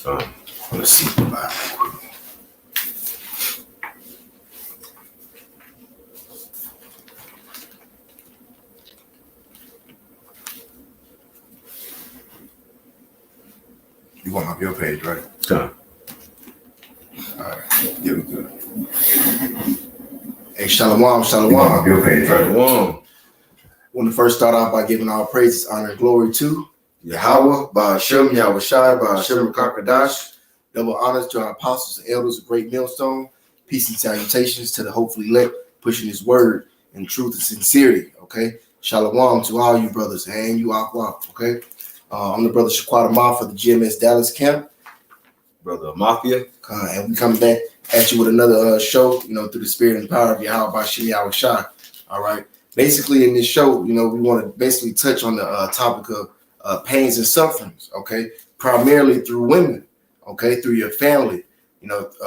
Let's see the Bible. You want off your page, right? Done. All right. Yeah, we good. Hey, Shalom, Shalom. You want off your page, right? Shalom. Want to first start off by giving all praises, honor, and glory to Yahweh, Ba'ashem, Yahweh Shai, Ba'ashem, Rakakadash. Double honors to our apostles and elders of Great Millstone. Peace and salutations to the hopefully elect, pushing his word in truth and sincerity. Okay. Shalom to all you brothers and you Aqua. Okay. I'm the brother Shaquata Ma for the GMS Dallas camp. Brother Mafia. And we come back at you with another show, through the spirit and power of Yahweh Ba'ashem, Yahweh Shai. All right. Basically, in this show, we want to basically touch on the topic of pains and sufferings, okay? Primarily through women, okay? Through your family.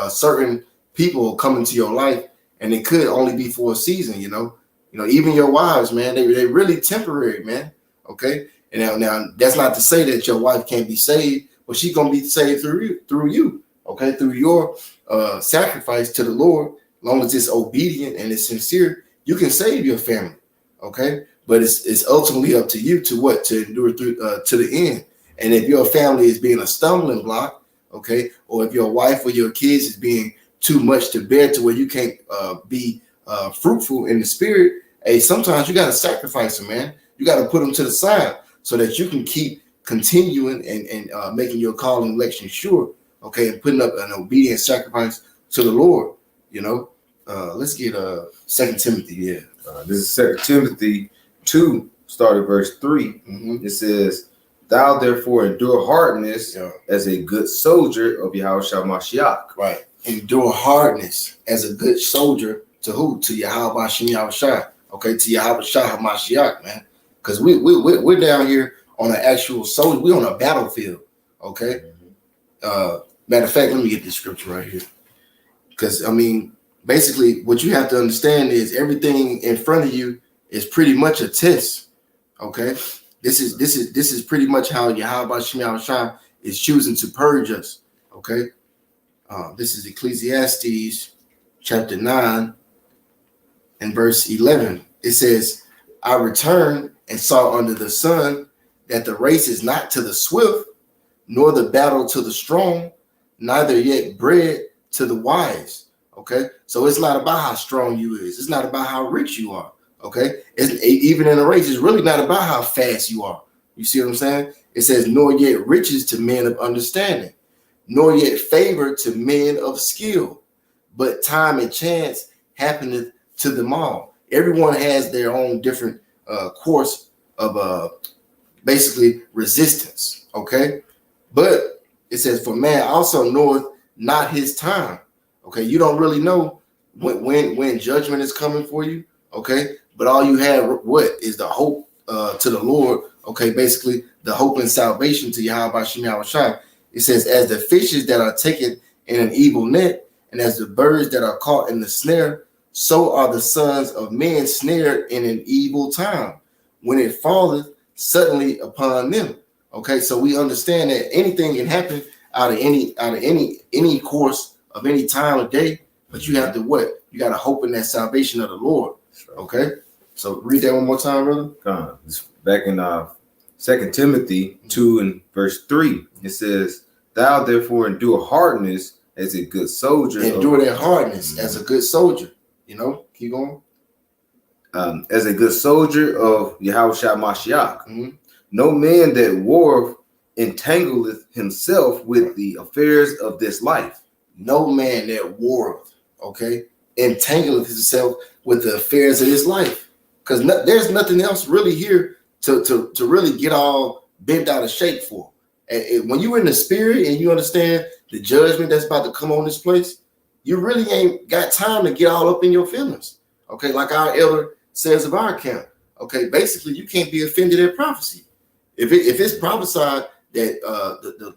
Certain people come into your life, and it could only be for a season, even your wives, man, they really temporary, man, okay? And now that's not to say that your wife can't be saved, but she's going to be saved through you, okay? Through your sacrifice to the Lord, as long as it's obedient and it's sincere, you can save your family. Okay, but it's ultimately up to you to endure through to the end. And if your family is being a stumbling block, okay, or if your wife or your kids is being too much to bear to where you can't be fruitful in the spirit, hey, sometimes you got to sacrifice them, man. You got to put them to the side so that you can keep continuing and making your call and election sure, okay, and putting up an obedient sacrifice to the Lord. Let's get 2 Timothy, yeah. This is 2 Timothy 2, starting verse 3. Mm-hmm. It says, "Thou therefore endure hardness as a good soldier of Yahweh Shai Mashiach." Right. Endure hardness as a good soldier to who? To Yahweh Ba'ashem, Yahweh Shai. Okay, to Yahweh Shai Mashiach, man. Because we're down here on an actual soldier. We're on a battlefield. Okay. Mm-hmm. Matter of fact, let me get this scripture right here. Because basically, what you have to understand is everything in front of you is pretty much a test. Okay, this is pretty much how Yahweh Ba'ashem, Yahweh Shai is choosing to purge us. Okay, this is Ecclesiastes chapter 9 and verse 11. It says, "I returned and saw under the sun that the race is not to the swift, nor the battle to the strong, neither yet bread to the wise." Okay, so it's not about how strong you is. It's not about how rich you are. Okay, even in a race, it's really not about how fast you are. You see what I'm saying? It says, "Nor yet riches to men of understanding, nor yet favor to men of skill, but time and chance happeneth to them all." Everyone has their own different course of basically resistance. Okay, but it says, "For man also knoweth not his time." Okay, you don't really know when judgment is coming for you. Okay, but all you have is the hope to the Lord. Okay, basically the hope and salvation to Yahweh Ba'ashem, Yahweh Shai. It says, "As the fishes that are taken in an evil net, and as the birds that are caught in the snare, so are the sons of men snared in an evil time, when it falleth suddenly upon them." Okay, so we understand that anything can happen out of any course of any time of day, but you have to what? You got to hope in that salvation of the Lord. Okay, so read that one more time, brother. It's back in 2 Timothy 2 and verse 3. It says, "Thou therefore endure hardness as a good soldier." Endure that hardness as a good soldier. Keep going. As a good soldier of Yahweh Shai Mashiach. Mm-hmm. No man that warreth entangleth himself with the affairs of this life. No man that warreth, okay, entangleth himself with the affairs of his life. Because there's nothing else really here to really get all bent out of shape for. And when you're in the spirit and you understand the judgment that's about to come on this place, you really ain't got time to get all up in your feelings. Okay, like our elder says of our camp. Okay, basically you can't be offended at prophecy. If it's prophesied that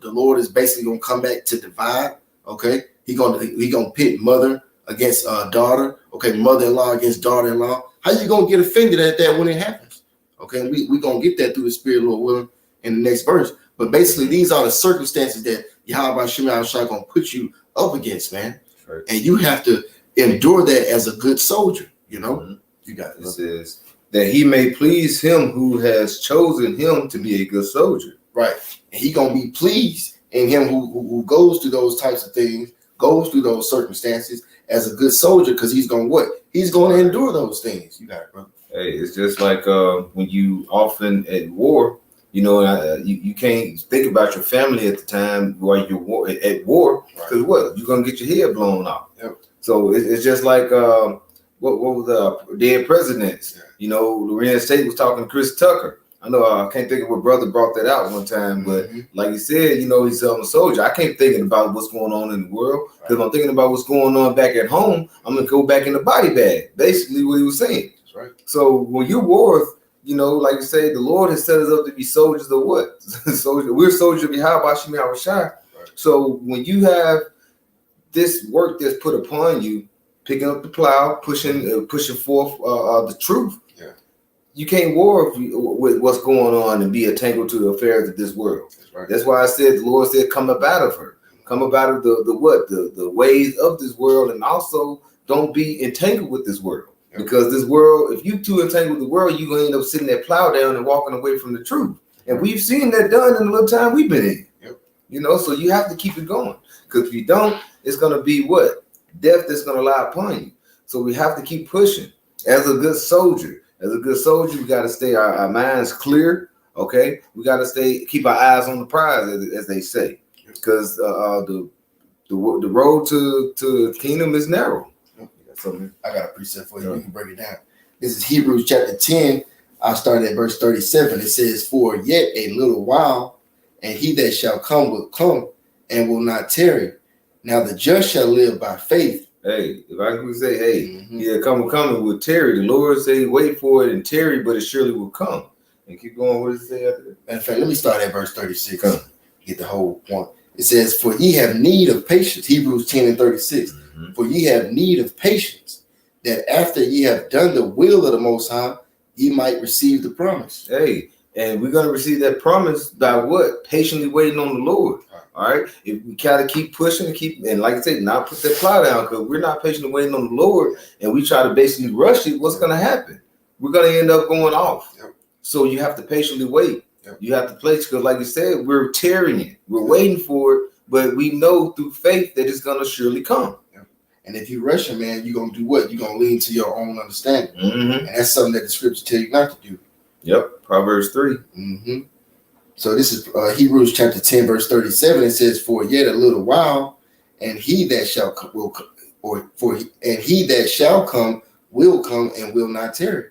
the Lord is basically gonna come back to divide, okay, he gonna pit mother against daughter, okay, mother-in-law against daughter-in-law. How you gonna get offended at that when it happens? Okay, we gonna get that through the spirit, Lord willing, in the next verse. But basically, these are the circumstances that Yahweh Shem Yahushua gonna put you up against, man. Right. And you have to endure that as a good soldier. You know, you got it says that he may please him who has chosen him to be a good soldier. Right. And he gonna be pleased in him who goes through those types of things, goes through those circumstances as a good soldier, because he's gonna what? He's gonna endure those things. You got it, bro. Hey, it's just like when you often at war, you know, you can't think about your family at the time while you're at war, because what? You're gonna get your head blown off. Yep. So it's just like what was the dead presidents? Yeah. You know, Lorenz Tate was talking to Chris Tucker. I know I can't think of what brother brought that out one time, but like he said, you know, he's a soldier. I can't thinking about what's going on in the world, because I'm thinking about what's going on back at home. I'm gonna go back in the body bag. Basically, what he was saying. That's right. So when you're war, you know, like you say, the Lord has set us up to be soldiers of what? We're soldiers of Yahweh Shem Yahushua. Right. So when you have this work that's put upon you, picking up the plow, pushing forth the truth. You can't war with what's going on and be entangled to the affairs of this world. That's right. That's why I said the Lord said, "Come up out of her, come up out of the ways of this world, and also don't be entangled with this world." Yep. Because this world, if you too entangled with the world, you're gonna end up sitting that plow down and walking away from the truth. And we've seen that done in the little time we've been in. Yep. You know, so you have to keep it going. Because if you don't, it's gonna be what? Death that's gonna lie upon you. So we have to keep pushing as a good soldier. As a good soldier, we got to stay our minds clear. Okay, we got to keep our eyes on the prize, as they say, because the road to the kingdom is narrow. I got a precept for you. You can break it down. This is Hebrews chapter 10. I started at verse 37. It says, "For yet a little while, and he that shall come will come, and will not tarry. Now the just shall live by faith." Hey, if I could say, hey, yeah, come and will tarry. The Lord say, wait for it and tarry, but it surely will come. And keep going. What does it say after that? In fact, let me start at verse 36. Get the whole point. It says, "For ye have need of patience." Hebrews 10 and 36. "For ye have need of patience, that after ye have done the will of the Most High, ye might receive the promise." Hey, and we're going to receive that promise by what? Patiently waiting on the Lord. All right. If we kind of keep pushing and like I said, not put that plow down, because we're not patiently waiting on the Lord, and we try to basically rush it, what's going to happen? We're going to end up going off. Yep. So you have to patiently wait. Yep. You have to place, because like you said, we're tarrying it. We're waiting for it, but we know through faith that it's going to surely come. Yep. And if you rush it, man, you're going to do what? You're going to lean to your own understanding. And that's something that the scripture tell you not to do. Yep. Proverbs 3. So this is Hebrews chapter 10, verse 37. It says, "For yet a little while, and he that shall come will come, will come and will not tarry."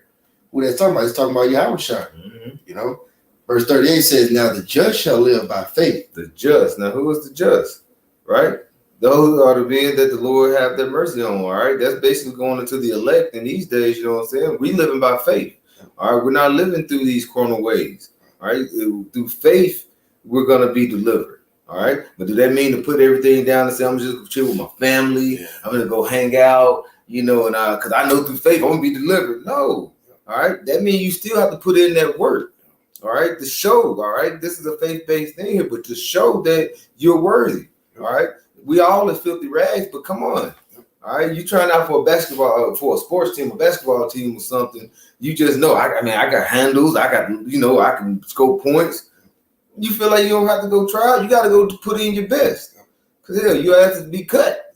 What that's talking about? It's talking about Yahushua. You know, verse 38 says, "Now the just shall live by faith." The just. Now, who is the just? Right? Those are the beings that the Lord have their mercy on. All right, that's basically going into the elect in these days. You know what I'm saying? We living by faith. All right, we're not living through these carnal ways. All right, through faith, we're gonna be delivered. All right, but do that mean to put everything down and say I'm just gonna chill with my family? Yeah. I'm gonna go hang out, you know, and because I know through faith I'm gonna be delivered. No, all right, that means you still have to put in that work. All right, to show. All right, this is a faith-based thing here, but to show that you're worthy. All right, we all are filthy rags, but come on. All right, you trying out for a basketball, for a sports team, a basketball team or something. You just know, I got handles. I got, you know, I can score points. You feel like you don't have to go try. You got to go put in your best. Because, hell, you have to be cut.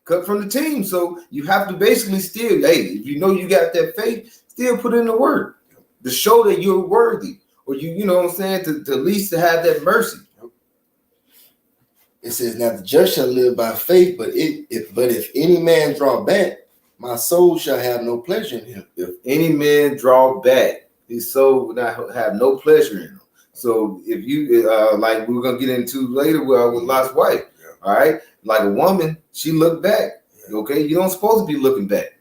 Cut from the team. So you have to basically still, hey, if you know you got that faith, still put in the work to show that you're worthy. Or you know what I'm saying, to at least to have that mercy. It says, "Now the just shall live by faith, but if any man draw back, my soul shall have no pleasure in him." If any man draw back, his soul will not have no pleasure in him. So if you like we're gonna get into later with Lot's wife, all right, like a woman, she looked back. Okay, you don't supposed to be looking back.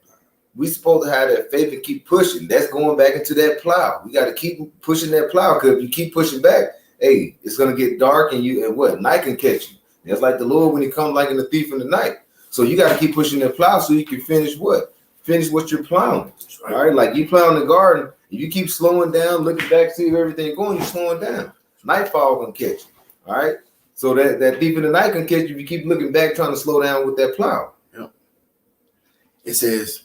We supposed to have that faith and keep pushing. That's going back into that plow. We got to keep pushing that plow, because if you keep pushing back, hey, it's gonna get dark and night can catch you. That's like the Lord when he comes like in the thief in the night. So you got to keep pushing that plow so you can finish what? Finish what you're plowing. Right. All right, like you plowing the garden. If you keep slowing down, looking back, see everything going, you're slowing down. Nightfall gonna catch you. All right. So that thief in the night can catch you if you keep looking back, trying to slow down with that plow. Yeah. It says,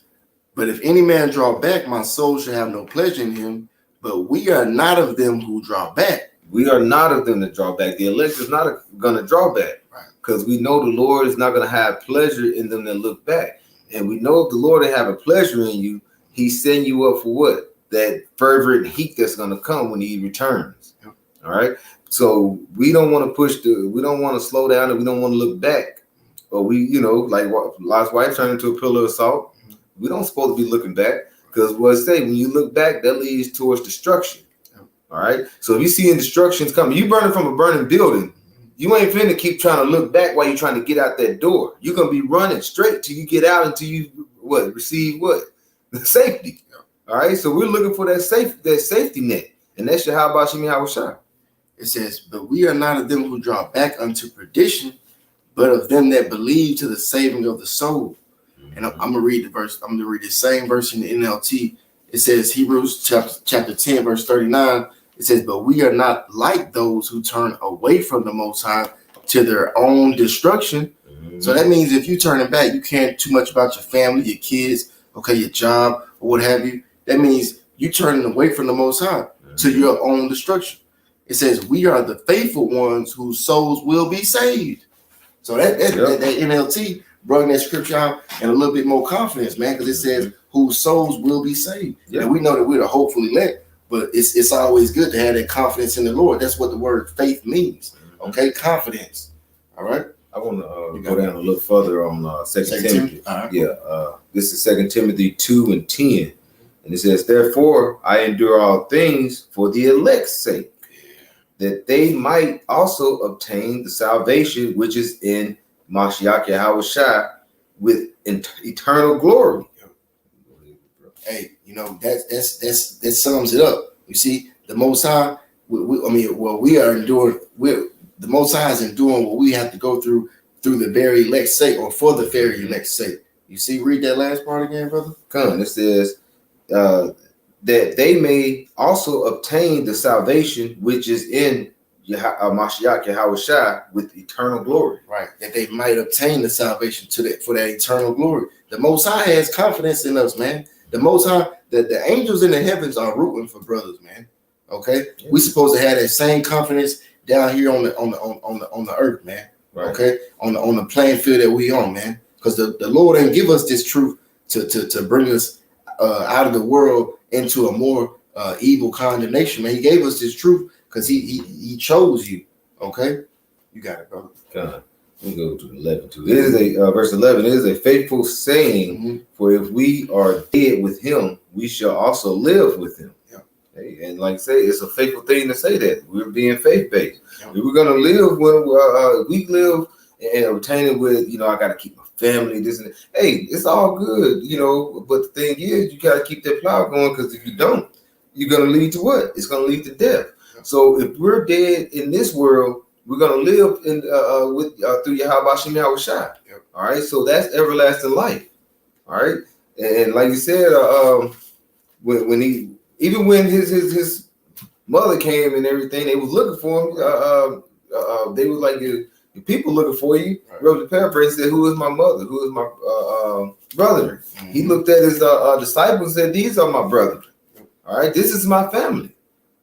but if any man draw back, my soul shall have no pleasure in him. But we are not of them who draw back. We are not of them that draw back. The elect is not going to draw back, because we know the Lord is not going to have pleasure in them that look back. And we know if the Lord have a pleasure in you, he's setting you up for what? That fervent heat that's going to come when he returns. Yep. All right. So we don't want to we don't want to slow down, and we don't want to look back. Or we, like Lot's wife turned into a pillar of salt. We don't supposed to be looking back, because what it say, when you look back, that leads towards destruction. All right. So if you see destructions coming, you burning from a burning building, you ain't finna keep trying to look back while you're trying to get out that door. You're gonna be running straight till you get out, until you receive the safety. All right. So we're looking for that safety net, and that's your how about Shemi Hawashai. It says, but we are not of them who draw back unto perdition, but of them that believe to the saving of the soul. And I'm gonna read the verse. I'm gonna read the same verse in the NLT. It says Hebrews chapter 10, verse 39. It says, but we are not like those who turn away from the Most High to their own destruction. Mm-hmm. So that means if you turning back, you care too much about your family, your kids, your job, or what have you. That means you turning away from the Most High to your own destruction. It says, we are the faithful ones whose souls will be saved. So that NLT brought that scripture out and a little bit more confidence, man, because it says whose souls will be saved. Yeah. And we know that we're the hopefully elect, but it's always good to have that confidence in the Lord. That's what the word faith means. Okay, confidence. All right. I want to go down a little further on 2 Timothy. Right. Yeah, this is 2 Timothy 2 and 10. And it says, therefore, I endure all things for the elect's sake, that they might also obtain the salvation which is in Mashiach Yahushua with eternal glory. Hey, that sums it up. You see, the Most High, we are enduring. The Most High is enduring what we have to go through the very elect's sake, or for the very elect's sake. You see, read that last part again, brother. It says that they may also obtain the salvation which is in Mashiach Yahushua with eternal glory. Right, that they might obtain the salvation for that eternal glory. The Most High has confidence in us, man. The Most High, the angels in the heavens are rooting for brothers, man. Okay, we supposed to have that same confidence down here on the earth, man. Right. Okay, on the playing field that we on, man. Because the Lord didn't give us this truth to bring us out of the world into a more evil condemnation, man. He gave us this truth because he chose you. Okay, you got it, brother. God. We go to 11 too. It is verse 11. It is a faithful saying, for if we are dead with him, we shall also live with him. Yeah. Hey, and like I say, it's a faithful thing to say that we're being faith-based. Yeah. We're gonna live when we live and obtain with, I got to keep my family, this and that. Hey, it's all good, but the thing is, you got to keep that plow going, because if you don't, you're going to lead to what? It's going to lead to death. Yeah. So if we're dead in this world, we're going to live in through Yahweh Shem Yahushai. Yep. All right. So that's everlasting life. All right. And like you said, when his mother came and everything, they was looking for him. They was like, the people looking for you. Right. Wrote the paraphrase, said, who is my mother? Who is my brother? Mm-hmm. He looked at his disciples and said, these are my brothers. Yep. All right. This is my family.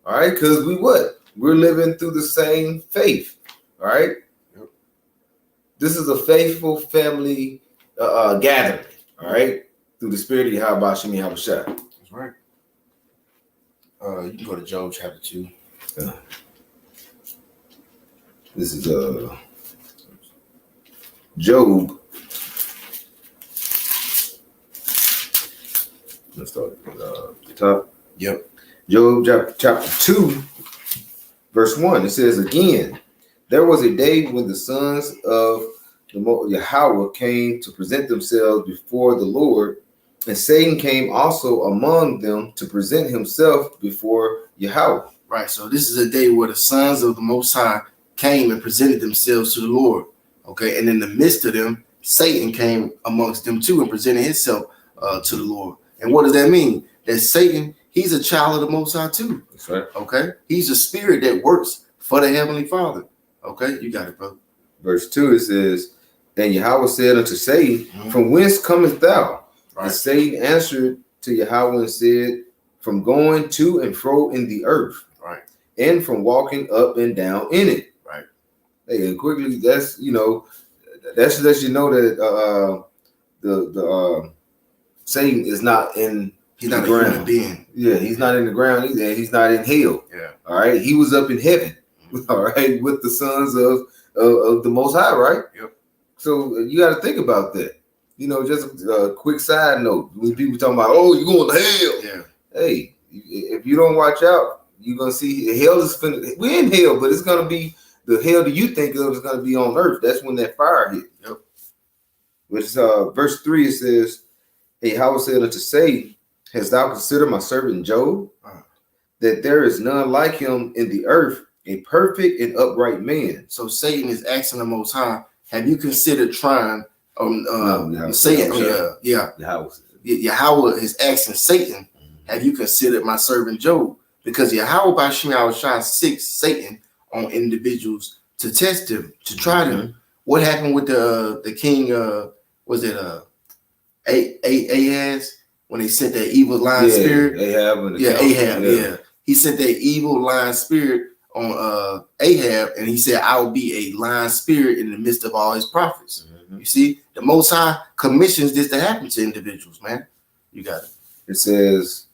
All right. Because we're living through the same faith. All right. Yep. This is a faithful family gathering. All right. Through the spirit of Yahweh Shemi Habushah. That's right. You can go to Job chapter 2. This is Job. Let's start at the top. Yep. Job chapter 2, verse 1. It says, again, there was a day when the sons of Yahweh came to present themselves before the Lord, and Satan came also among them to present himself before Yahweh. Right. So this is a day where the sons of the Most High came and presented themselves to the Lord. Okay. And in the midst of them, Satan came amongst them too and presented himself to the Lord. And what does that mean? That Satan, he's a child of the Most High too. That's right. Okay. He's a spirit that works for the Heavenly Father. Okay, you got it, bro. Verse 2, it says, and Yahweh said unto Satan, Mhm. from whence comest thou? Right. And Satan answered to Yahweh and said, from going to and fro in the earth, Right. and from walking up and down in it. Right. Hey, and quickly, that's that lets you know that the Satan is not in He's the not a ground. human being. Yeah, he's not in the ground either. He's not in hell. Yeah. All right. He was up in heaven. Mhm. All right, with the sons of the Most High. Right. Yep. So you got to think about that. Just a quick side note. When people talking about, oh, you're going to hell. Yeah. Hey, if you don't watch out, you're gonna see hell is finna. We're in hell, but it's gonna be the hell that you think of is gonna be on earth. That's when that fire hit. Yep. Which is verse 3. It says, hey, Yahweh said unto Satan, hast thou considered my servant Job, that there is none like him in the earth, a perfect and upright man. So Satan is asking the Most High, have you considered trying No, Satan? Yahweh Yahweh is asking Satan, have you considered my servant Job? Because Yahweh by Shem Yahushua seeks Satan on individuals to test him, to try them. What happened with the king? Was it Ahaz when they sent that evil lion spirit? Ahab. Yeah. He sent that evil lion spirit on Ahab, and he said, I will be a lion spirit in the midst of all his prophets. Mm-hmm. You see, the Most High commissions this to happen to individuals, man. You got it. It says,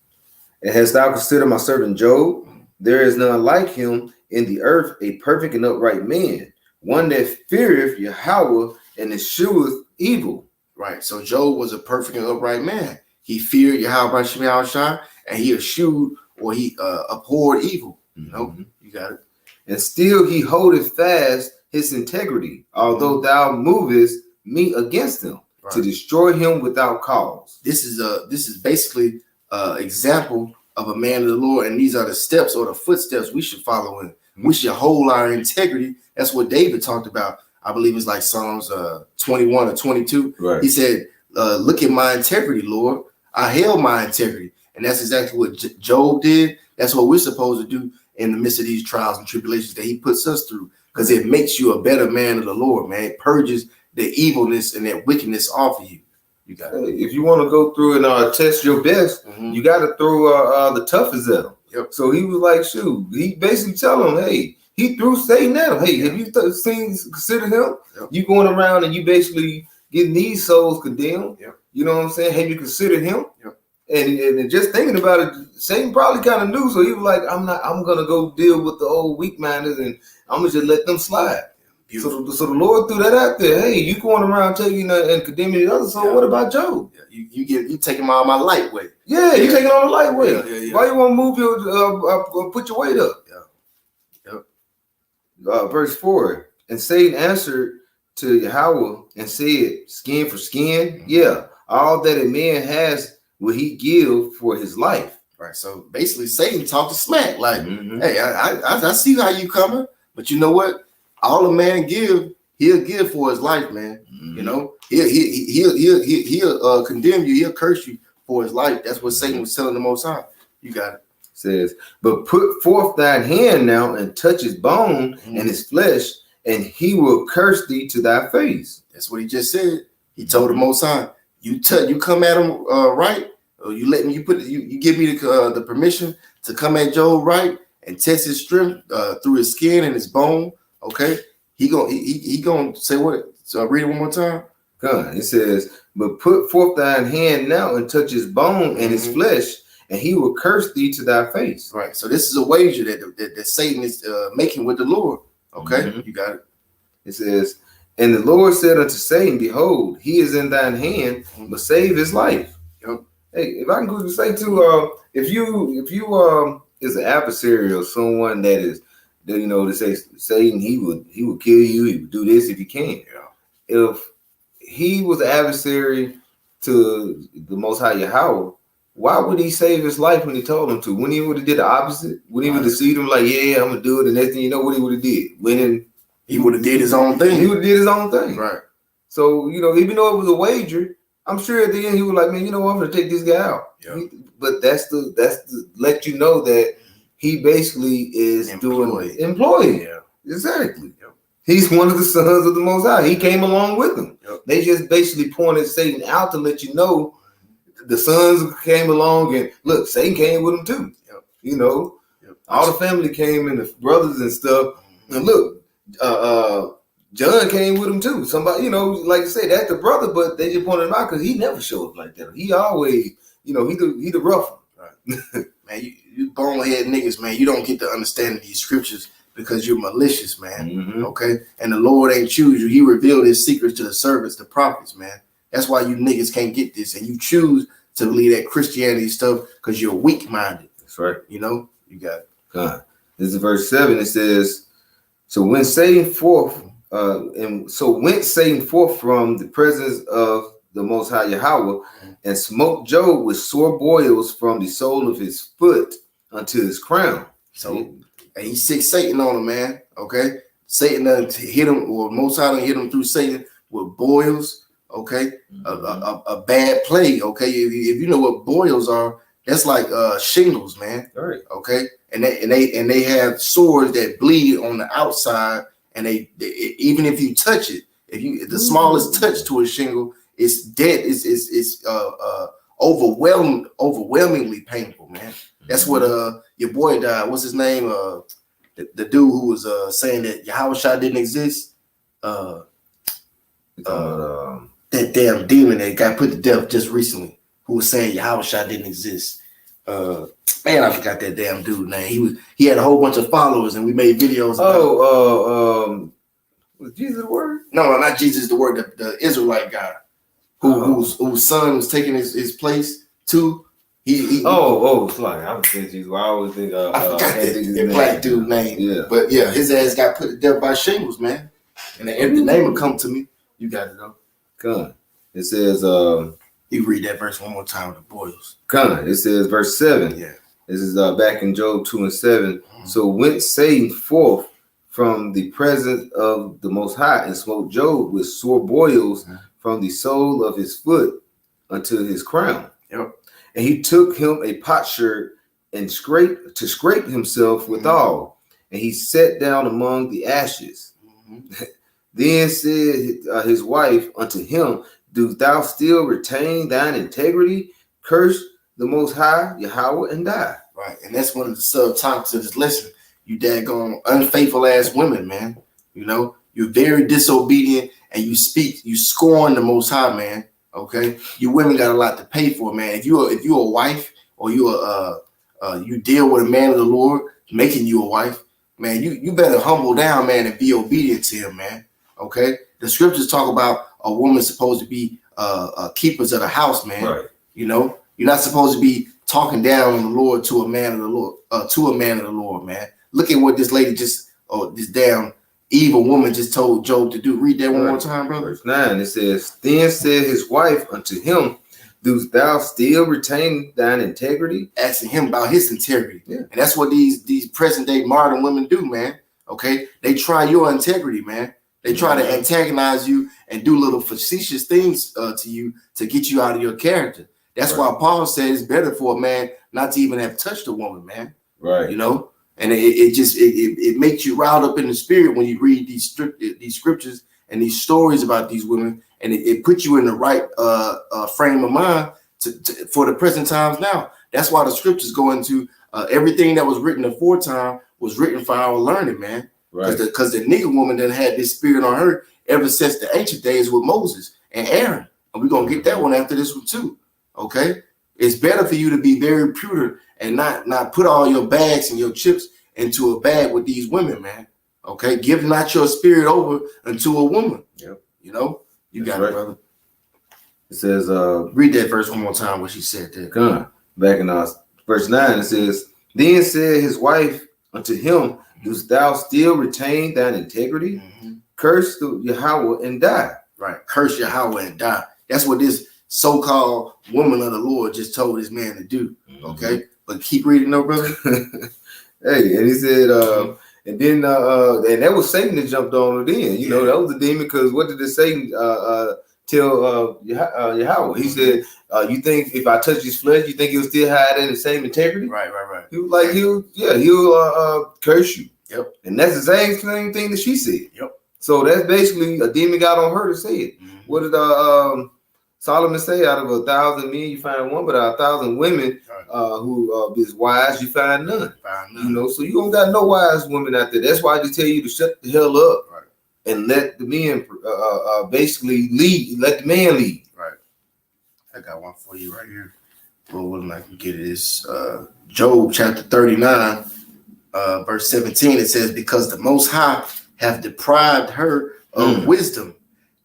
and hast thou considered my servant Job? There is none like him in the earth, a perfect and upright man, one that feareth Yahweh and escheweth evil. Right. So Job was a perfect and upright man. He feared Yahweh by Shem Yahushua, and he eschewed or he abhorred evil. Mm-hmm. You got it. And still he holdeth fast his integrity, although thou movest me against him, right, to destroy him without cause. This is basically example of a man of the Lord, and these are the steps or the footsteps we should follow in. Mm-hmm. We should hold our integrity. That's what David talked about. I believe it's like Psalms 21 or 22. Right. He said, look at my integrity, Lord. I held my integrity. And that's exactly what Job did. That's what we're supposed to do in the midst of these trials and tribulations that he puts us through, because it makes you a better man of the Lord, man. It purges the evilness and that wickedness off of you. You got it. If you want to go through and test your best, you got to throw the toughest at him. Yep. So he was like, shoot, he basically tell him, hey, he threw Satan at him. Hey, have you considered him? Yep. You going around and you basically getting these souls condemned. Yep. You know what I'm saying? Have you considered him? Yep. And just thinking about it, Satan probably kind of knew. So he was like, I'm going to go deal with the old weak minded and I'm going to just let them slide. So the Lord threw that out there. Hey, you going around taking and condemning the others. So what about Job? Yeah. You taking all my lightweight. Yeah, you taking on the lightweight. Yeah. Why you want to move your put your weight up? Verse 4. And Satan answered to Yahweh and said, skin for skin, yeah, all that a man has will he give for his life. Right. So basically, Satan talked to smack like, hey, I see how you coming, but you know what? All a man give, he'll give for his life, man. You know, he'll condemn you, he'll curse you for his life. That's what Satan was telling the Most High. You got it. Says, but put forth thine hand now and touch his bone and his flesh, and he will curse thee to thy face. That's what he just said. He told the Most High, you come at him right, or you let me, you give me the permission to come at Job right and test his strength through his skin and his bone. Okay, he gonna say what? So read it one more time. God, it says, but put forth thine hand now and touch his bone and his flesh, and he will curse thee to thy face. Right. So this is a wager that Satan is making with the Lord. Okay, you got it. It says, and the Lord said unto Satan, behold, he is in thine hand, but save his life. Yep. Hey, if I can quickly say too, if you is an adversary or someone that is, you know, to say Satan, he would kill you, he would do this if he can. Yeah. If he was an adversary to the Most High Yahweh, why would he save his life when he told him to? When he would have did the opposite, when he would have deceived him like, yeah, I'm gonna do it, and next thing you know, what he would have did? He would have did his own thing. He would have did his own thing. Right. So, you know, even though it was a wager, I'm sure at the end he was like, man, you know what, I'm gonna take this guy out. Yeah. But that's the let you know that he basically is doing employee. Yeah. Exactly. Yep. He's one of the sons of the Most High. He came along with them. Yep. They just basically pointed Satan out to let you know the sons came along, and look, Satan came with them too. Yep. You know, all the family came and the brothers and stuff. And look, John came with him too. Somebody, you know, like you say, that's the brother, but they just pointed him out because he never showed up like that. He always, you know, he the rough one. Right. Man, you bonehead niggas, man, you don't get to understand these scriptures because you're malicious, man. Mm-hmm. Okay? And the Lord ain't choose you. He revealed his secrets to the servants, the prophets, man. That's why you niggas can't get this. And you choose to believe that Christianity stuff because you're weak-minded. That's right. You know? You got it. God. This is verse 7. It says, so when Satan forth, went Satan forth from the presence of the Most High Yahweh, and smote Job with sore boils from the sole of his foot unto his crown. So, and he sick Satan on him, man. Okay? Satan done hit him, or Most High done hit him through Satan with boils. Okay? A bad plague. Okay? If you know what boils are, that's like shingles, man. All right. Okay? And they have sores that bleed on the outside, and they even if you touch it, if the smallest touch to a shingle, it's dead. It's overwhelmingly painful, man. That's what your boy died. What's his name? The dude who was saying that Yahushua didn't exist. That damn demon that got put to death just recently, who was saying Yahushua didn't exist. Man, I forgot that damn dude name. He had a whole bunch of followers, and we made videos. Was Jesus the Word? No, not Jesus the Word. The Israelite guy whose son was taking his place too. It's like I was thinking Jesus. I always think I forgot that black dude name. Yeah, but yeah, his ass got put to death by shingles, man. And the name will come to me. You got it though. Come. It says you read that verse one more time with the boils. Come. It says verse 7. Yeah. This is back in Job 2 and 7. So went Satan forth from the presence of the Most High, and smote Job with sore boils from the sole of his foot unto his crown. Yep. And he took him a potsherd and scrape himself withal, and he sat down among the ashes. Then said his wife unto him, do thou still retain thine integrity? Curse the Most High Yahweh and die. Right, and that's one of the subtopics of this lesson. You daggone unfaithful ass women, man. You know, you're very disobedient, and you scorn the Most High, man. Okay, you women got a lot to pay for, man. If you're a wife, or you deal with a man of the Lord making you a wife, man, you better humble down, man, and be obedient to him, man. Okay, the scriptures talk about a woman supposed to be keepers of the house, man. Right. You know, you're not supposed to be talking down on the Lord to a man of the Lord, man. Look at what this lady this damn evil woman just told Job to do. Read that one more time, brother. Verse 9, it says, then said his wife unto him, dost thou still retain thine integrity? Asking him about his integrity. Yeah. And that's what these present day modern women do, man. Okay, they try your integrity, man. They try to antagonize you and do little facetious things to you to get you out of your character. That's why Paul said it's better for a man not to even have touched a woman, man. Right. You know, and it makes you riled up in the spirit when you read these scriptures and these stories about these women, and it puts you in the right frame of mind for the present times now. That's why the scriptures go into everything that was written aforetime was written for our learning, man. Right. Because the nigga woman done had this spirit on her ever since the ancient days with Moses and Aaron. And we're going to get that one after this one too. Okay? It's better for you to be very prudent and not put all your bags and your chips into a bag with these women, man. Okay? Give not your spirit over unto a woman. Yep. You know? You got it, brother. It says, read that verse one more time, what she said there. Come on. Back in verse 9, it says, then said his wife unto him, dost thou still retain thine integrity? Curse the Yahweh and die. Right. Curse Yahweh and die. That's what this so-called woman of the Lord just told this man to do. Okay. But keep reading though, brother. Hey, and he said, and then and that was Satan that jumped on her then. You know, that was the demon, because what did the Satan tell Yahweh. He said, "You think if I touch his flesh, you think he'll still have that in the same integrity?" Right. He was like, he'll curse you. Yep. And that's the same thing that she said. Yep. So that's basically a demon got on her to say it. Mm-hmm. What did Solomon say? Out of 1,000 men, you find one, but out of 1,000 women who is wise, you find none. You know, so you don't got no wise women out there. That's why I just tell you to shut the hell up, right, and let the men basically lead. Let the man lead. Right. I got one for you right here. Well, I can get it. It's Job chapter 39, verse 17. It says, "Because the Most High have deprived her of wisdom,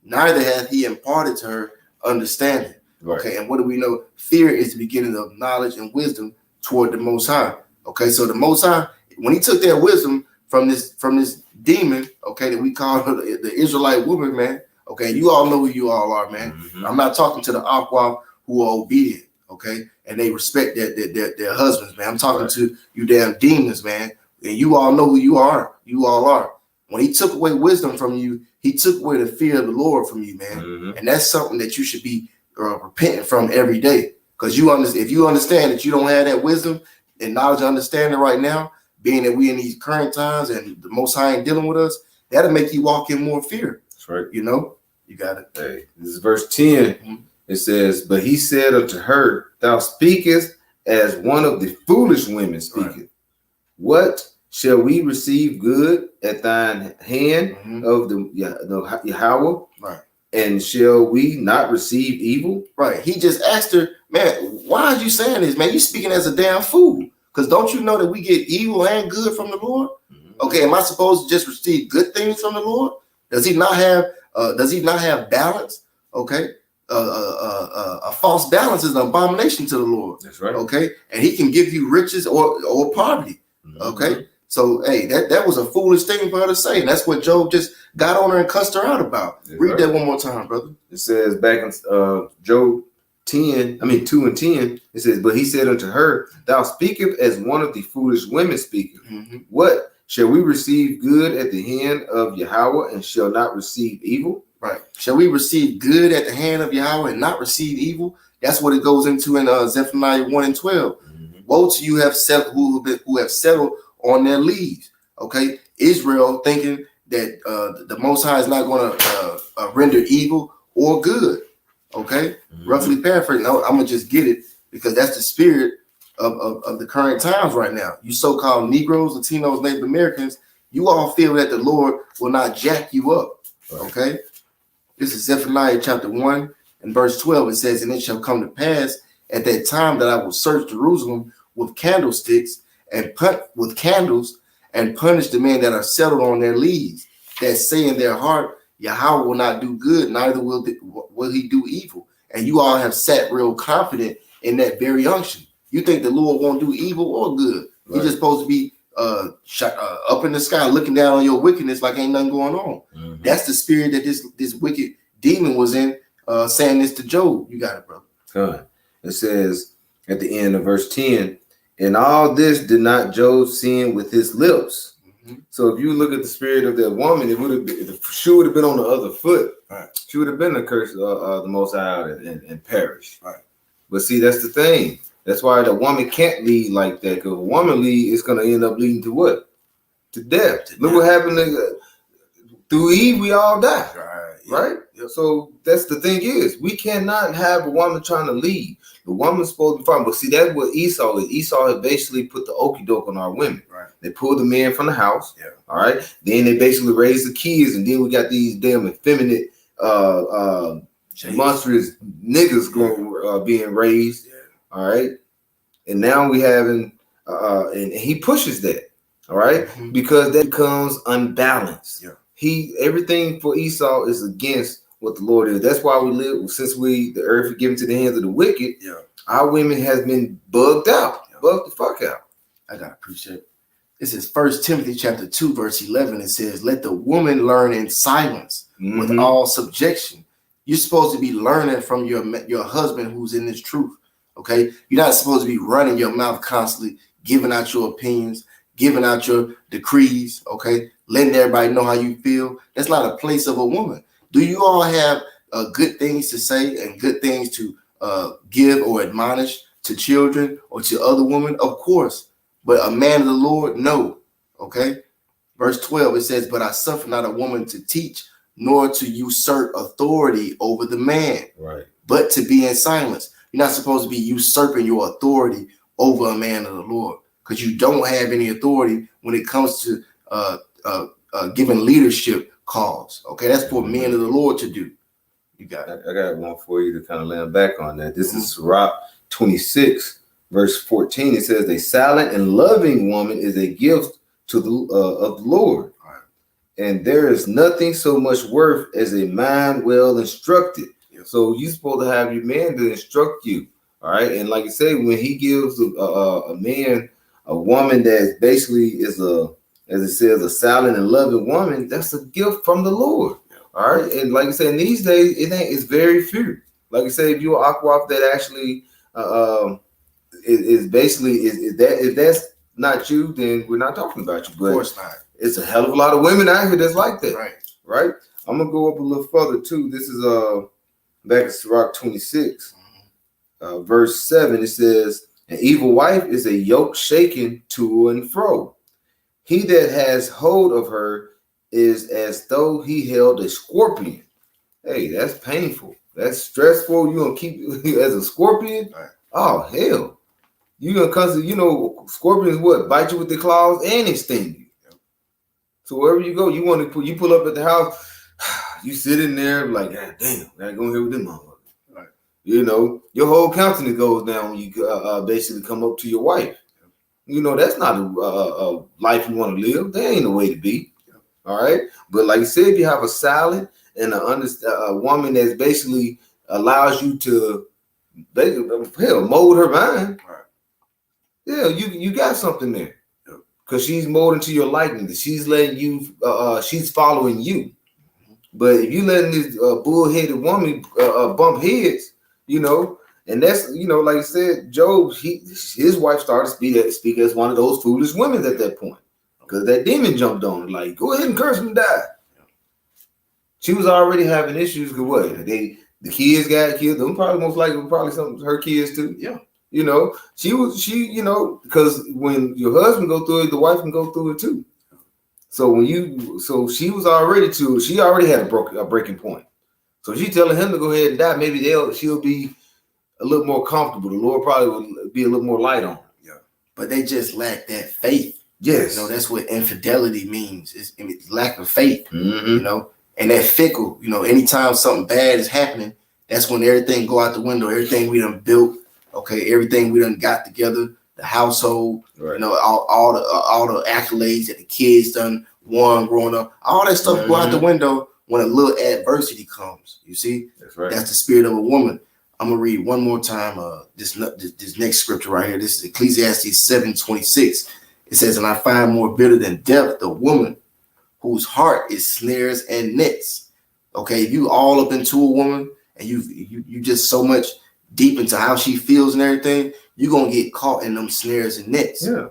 neither hath he imparted to her understanding." Right. Okay, and what do we know? Fear is the beginning of knowledge and wisdom toward the Most High. Okay, so the Most High, when he took that wisdom from this demon, okay, that we call her the Israelite woman, man. Okay, you all know who you all are, man. Mm-hmm. I'm not talking to the Aqua who are obedient, okay, and they respect their husbands, man. I'm talking to you damn demons, man. And you all know who you are. You all are. When he took away wisdom from you, he took away the fear of the Lord from you, man. Mm-hmm. And that's something that you should be repenting from every day. Because if you understand that you don't have that wisdom and knowledge and understanding right now, being that we in these current times and the Most High ain't dealing with us, that'll make you walk in more fear. That's right. You know, you got it. Hey, this is verse 10. Mm-hmm. It says, "But he said unto her, Thou speakest as one of the foolish women speaketh. Right. What shall we receive good at thine hand of the Yahweh? Right. And shall we not receive evil?" Right. He just asked her, "Man, why are you saying this, man? You speaking as a damn fool. Because don't you know that we get evil and good from the Lord? Mm-hmm. Okay, am I supposed to just receive good things from the Lord? Does he not have balance? Okay. A false balance is an abomination to the Lord. That's right. Okay. And he can give you riches or poverty. Mm-hmm. Okay. So, hey, that was a foolish thing for her to say. And that's what Job just got on her and cussed her out about. That's Read that one more time, brother. It says back in Job 2 and 10, it says, "But he said unto her, Thou speakest as one of the foolish women speaketh. Mm-hmm. What shall we receive good at the hand of Yahweh and shall not receive evil?" Right. Shall we receive good at the hand of Yahweh and not receive evil? That's what it goes into in Zephaniah 1 and 12. Mm-hmm. Woe to you who have settled on their leaves. Okay. Israel thinking that the Most High is not going to render evil or good. Okay. Mm-hmm. Roughly paraphrasing. No, I'm going to just get it because that's the spirit of the current times right now. You so-called Negroes, Latinos, Native Americans, you all feel that the Lord will not jack you up. Okay. This is Zephaniah chapter 1 and verse 12. It says, "And it shall come to pass at that time that I will search Jerusalem with candlesticks and with candles and punish the men that are settled on their leaves, that say in their heart, Yahweh will not do good, neither will he do evil." And you all have sat real confident in that very unction. You think the Lord won't do evil or good. Right. You're just supposed to be up in the sky looking down on your wickedness like ain't nothing going on. Mm-hmm. That's the spirit that this wicked demon was in, saying this to Job. You got it, brother. Good. It says at the end of verse 10, "And all this did not Job sin with his lips." Mm-hmm. So if you look at the spirit of that woman, she would have been on the other foot. Right. She would have been the curse of the Most High and perish. Right. But see, that's the thing. That's why the woman can't lead like that. Because a woman lead is going to end up leading to what? To death. Look what happened through Eve. We all die. Right? Yep. So that's the thing is, we cannot have a woman trying to lead. The woman's supposed to be fine. But see, that's what Esau is. Esau had basically put the okie doke on our women. Right. They pulled the men from the house. Yeah. All right. Then they basically raised the kids. And then we got these damn effeminate, monstrous niggas being raised. Yeah. All right. And now we having, and he pushes that. All right. Mm-hmm. Because that becomes unbalanced. Yeah. Everything for Esau is against what the Lord is. That's why we live, since the earth is given to the hands of the wicked, our women has been bugged out, bugged the fuck out. I gotta appreciate it. This is 1 Timothy chapter 2, verse 11. It says, "Let the woman learn in silence with all subjection." You're supposed to be learning from your husband who's in this truth. Okay. You're not supposed to be running your mouth constantly, giving out your opinions, giving out your decrees. Okay. Letting everybody know how you feel. That's not a place of a woman. Do you all have good things to say and good things to give or admonish to children or to other women? Of course. But a man of the Lord, no. Okay. Verse 12, it says, but I suffer not a woman to teach, nor to usurp authority over the man, Right. but to be in silence. You're not supposed to be usurping your authority over a man of the Lord, because you don't have any authority when it comes to giving leadership calls. Okay, that's for men of the Lord to do. You got it. I got one for you to kind of land back on that. This is Sirach 26, verse 14. It says, a silent and loving woman is a gift to the of the Lord. Right. And there is nothing so much worth as a mind well instructed. Yep. So you're supposed to have your man to instruct you. All right. And like I say, when he gives a man, a woman that basically is as it says, a silent and loving woman, that's a gift from the Lord. Yep. All right. And like I said, in these days, it's very few. Like I say, if you're aqua that actually is basically if that's not you, then we're not talking about you. But of course not. It's a hell of a lot of women out here that's like that. Right. Right. I'm gonna go up a little further too. This is back in Sirach 26, verse 7. It says, an evil wife is a yoke shaken to and fro. He that has hold of her is as though he held a scorpion. Hey, that's painful. That's stressful. You gonna keep as a scorpion? Right. Oh hell. You gonna constantly, scorpions what? Bite you with their claws and they sting you. Yep. So wherever you go, you pull up at the house, you sit in there like, God damn, I gotta go in here with them motherfuckers. Right. Your whole countenance goes down when you basically come up to your wife. Yep. That's not a life you want to live. That ain't the way to be. Yep. All right. But like I said, if you have a silent and a woman that basically allows you to mold her mind. Right. Yeah, you got something there, because she's molding to your likeness. She's letting you, she's following you. But if you letting this bullheaded woman bump heads, and that's like I said, Job, his wife started to speak as one of those foolish women at that point, because that demon jumped on her, like, go ahead and curse him and die. She was already having issues. Because what the kids got killed. Them probably some of her kids too. Yeah. Because when your husband go through it, the wife can go through it too. So she already had a breaking point. So she's telling him to go ahead and die. Maybe she'll be a little more comfortable. The Lord probably will be a little more light on her. Yeah. But they just lack that faith. Yes. That's what infidelity means. It's lack of faith, mm-hmm. And that fickle, anytime something bad is happening, that's when everything go out the window. Everything we done built. Okay, everything we done got together, the household, right. All the accolades that the kids done won growing up, all that stuff mm-hmm. go out the window when a little adversity comes. You see, that's right. That's the spirit of a woman. I'm gonna read one more time. This next scripture right here. This is Ecclesiastes 7:26. It says, "And I find more bitter than death the woman whose heart is snares and nets." Okay, if you all up into a woman and you just so much deep into how she feels and everything, you're gonna get caught in them snares and nets. Yeah.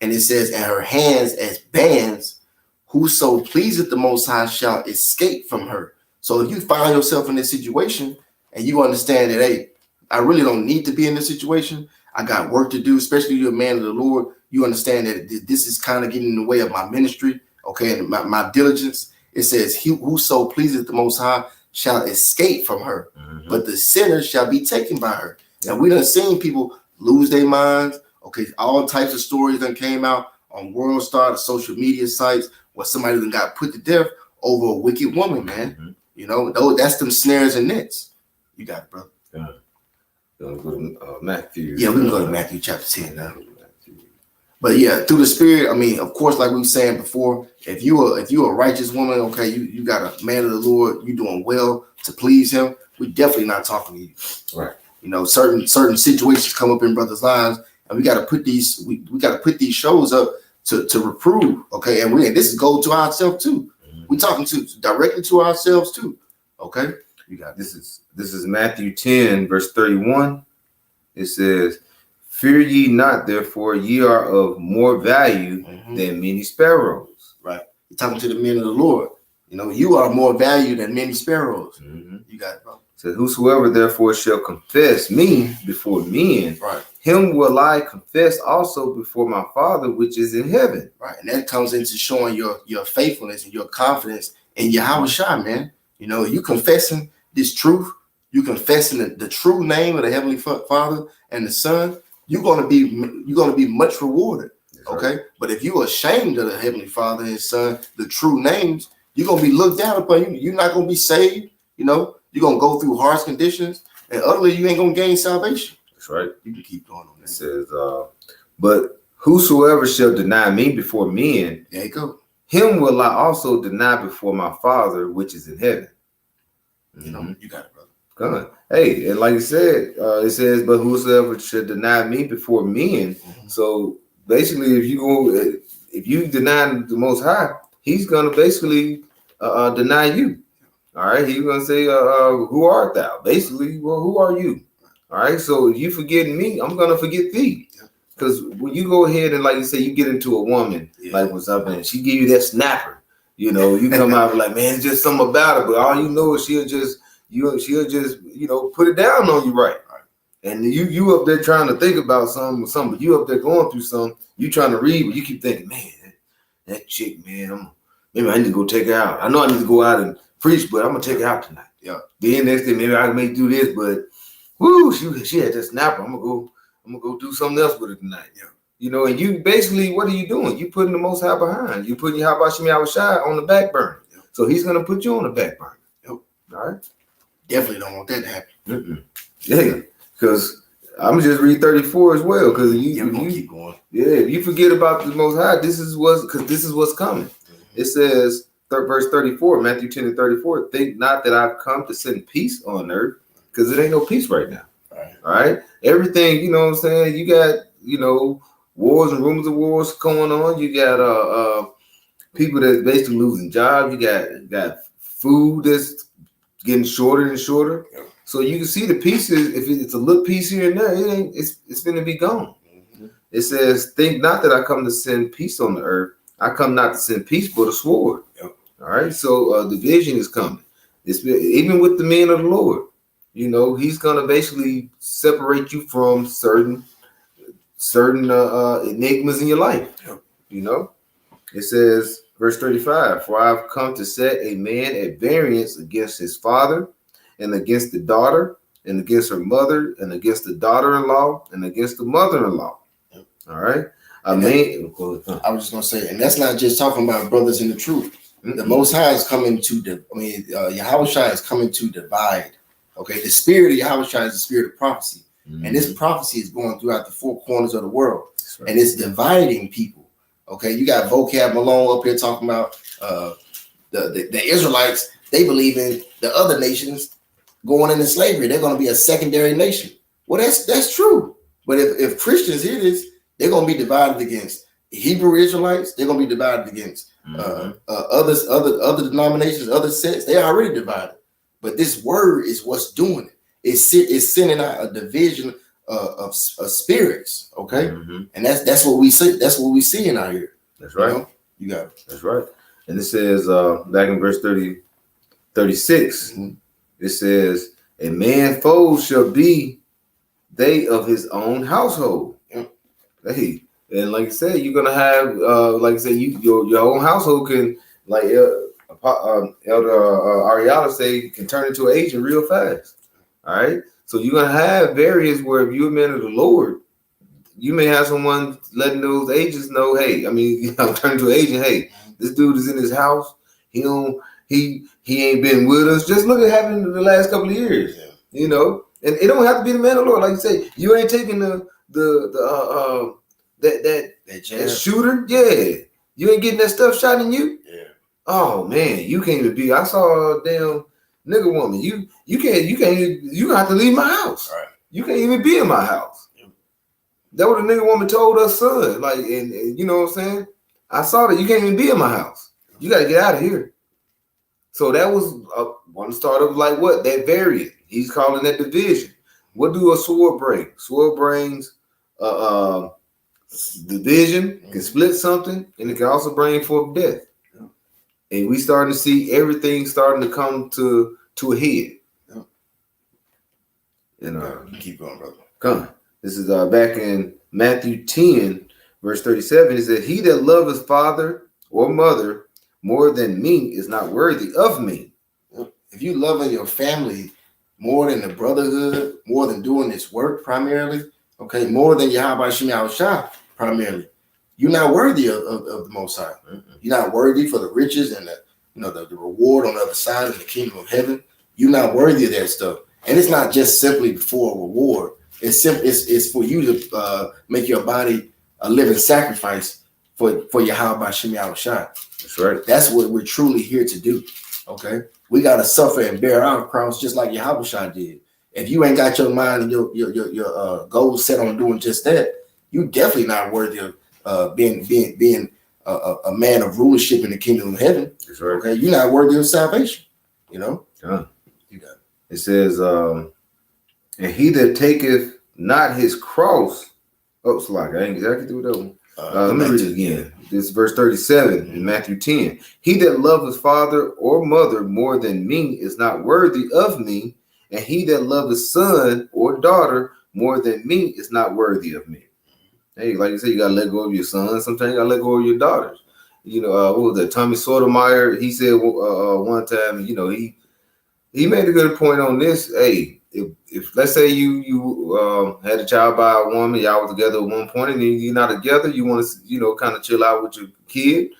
And it says, and her hands as bands, whoso pleaseth the Most High shall escape from her. So if you find yourself in this situation and you understand that, hey, I really don't need to be in this situation, I got work to do, especially you're a man of the Lord, you understand that this is kind of getting in the way of my ministry, okay, and my diligence. It says, whoso pleaseth the Most High shall escape from her, mm-hmm. but the sinner shall be taken by her. Now we done seen people lose their minds. Okay, all types of stories done came out on World Star, the social media sites, where somebody done got put to death over a wicked woman, man. Mm-hmm. That's them snares and nets. You got it, brother. Yeah. Go to Matthew. Yeah, we can go to Matthew chapter 10 now. But yeah, through the spirit, of course, like we were saying before, if you a righteous woman, okay, you got a man of the Lord, you doing well to please him, we definitely not talking to you. Right. Certain situations come up in brothers' lives, and we got to put these shows up to reprove, okay? And this is go to ourselves too. Mm-hmm. We talking directly to ourselves too. Okay? You got this is Matthew 10, verse 31. It says, "Fear ye not, therefore ye are of more value mm-hmm. than many sparrows." Right. You're talking to the men of the Lord. You know, you are more valued than many sparrows. Mm-hmm. You got it, bro. So whosoever therefore shall confess me before men, Right. him will I confess also before my Father which is in heaven. Right. And that comes into showing your faithfulness and your confidence in Yahweh Shai, man. You know, you confessing this truth, you confessing the true name of the Heavenly Father and the Son, you're gonna be much rewarded. That's Okay. right. But if you're ashamed of the Heavenly Father and His Son, the true names, you're gonna be looked down upon. You're not gonna be saved, you know, you're gonna go through harsh conditions, and utterly you ain't gonna gain salvation. That's right. You can keep going on It that. says, but whosoever shall deny me before men, There you go. him will I also deny before my Father which is in heaven. You know, you got it, brother. Good. Hey, and like you said, it says, but whosoever should deny me before men. Mhm. So basically, if you deny the Most High, He's gonna basically deny you. All right, He's gonna say, "Who art thou?" Basically, well, who are you? All right, so if you forget me, I'm gonna forget thee. Because when you go ahead and, like you say, you get into a woman, like what's up, and she give you that snapper, you know, you come out like, man, it's just something about it, but all you know is she'll just put it down on you, right? And you up there trying to think about something, but you up there going through something, you trying to read, but you keep thinking, man, that chick, man, maybe I need to go take her out. I know I need to go out and preach, but I'm gonna take her out tonight. Yeah. Then next day, maybe I may do this, but whoo, she had that snapper. I'm gonna go do something else with it tonight. Yeah. You know, and you basically, what are you doing? You putting the Most High behind. You putting Yahweh Shai on the back burner. Yep. So He's gonna put you on the back burner. Yep. All right. Definitely don't want that to happen. Mm-mm. Yeah, because I'm just read 34 as well. Because you keep going. Yeah, if you forget about the Most High, this is what's coming. Mm-hmm. It says, verse 34, Matthew 10 and 34. Think not that I've come to send peace on earth, because it ain't no peace right now. All right. Everything, you know what I'm saying? You got, wars and rumors of wars going on. You got people that's basically losing jobs. You got food that's getting shorter and shorter. Yeah. So you can see the pieces. If it's a little piece here and there, it's gonna be gone. Mm-hmm. It says, think not that I come to send peace on the earth. I come not to send peace, but a sword. Yeah. All right. So division is coming. Even with the men of the Lord. He's gonna basically separate you from certain enigmas in your life. Yep. It says, verse 35, for I've come to set a man at variance against his father, and against the daughter, and against her mother, and against the daughter-in-law, and against the mother-in-law. Yep. All right. I was just gonna say, and that's not just talking about brothers in the truth. Mm-hmm. The Most High is coming to Yahweh Shai is coming to divide. Okay, the spirit of Yahweh Shai is the spirit of prophecy. Mm-hmm. And this prophecy is going throughout the four corners of the world. Right. And it's dividing people. Okay, you got Vocab Malone up here talking about the Israelites. They believe in the other nations going into slavery. They're going to be a secondary nation. Well, that's true. But if Christians hear this, they're going to be divided against Hebrew Israelites. They're going to be divided against other denominations, other sects. They are already divided. But this word is what's doing it. It's sending out a division of spirits, okay? Mm-hmm. And that's what we see. That's what we see in out here. That's right. You got it. That's right. And it says back in verse 36, mm-hmm. It says, a man's foes shall be they of his own household. Yep. Hey, and like I said, you're gonna have your own household can, like Elder Ariella say, can turn into an agent real fast. All right. So you're gonna have areas where if you're a man of the Lord, you may have someone letting those agents know, hey, I'm turning to an agent, hey, this dude is in his house. He ain't been with us. Just look at what happened in the last couple of years. Yeah. And it don't have to be the man of the Lord. Like you say, you ain't taking that shooter. Yeah. You ain't getting that stuff shot in you. Yeah. Oh man, you can't even be. I saw a damn nigga woman. You have to leave my house. Right. You can't even be in my house. Yeah. That what a nigga woman told her son. Like, and you know what I'm saying? I saw that you can't even be in my house. You got to get out of here. So that was one start of like what? That variant. He's calling that division. What do a sword bring? Sword brings division, can split something, and it can also bring forth death. And we starting to see everything starting to come to a head. Yeah. And keep going, brother. come. This is back in Matthew 10, verse 37. It said, he that loveth father or mother more than me is not worthy of me. If you loving your family more than the brotherhood, more than doing this work primarily, okay, more than Yahweh Shem Yahushua primarily, you're not worthy of the Most High. You're not worthy for the riches and the reward on the other side of the kingdom of heaven. You're not worthy of that stuff. And it's not just simply for a reward. It's for you to make your body a living sacrifice for Yahweh Shem Yahushua. That's right. That's what we're truly here to do. Okay, we got to suffer and bear our cross just like Yahushua did. If you ain't got your mind and your goals set on doing just that, you definitely not worthy of being a man of rulership in the kingdom of heaven. That's right. Okay, you're not worthy of salvation. You know. You got it. It says, and he that taketh not his cross. Oh, it's like I ain't exactly through that one. Let me read it again. This is verse 37 in Matthew 10. He that loveth father or mother more than me is not worthy of me, and he that loveth son or daughter more than me is not worthy of me. Hey, like you said, you gotta let go of your son. Sometimes you gotta let go of your daughters. You know, what was that? Tommy Sotomayor, he said one time, you know, he made a good point on this. Hey, if let's say you had a child by a woman, y'all were together at one point, and you're not together, you want to kind of chill out with your kid.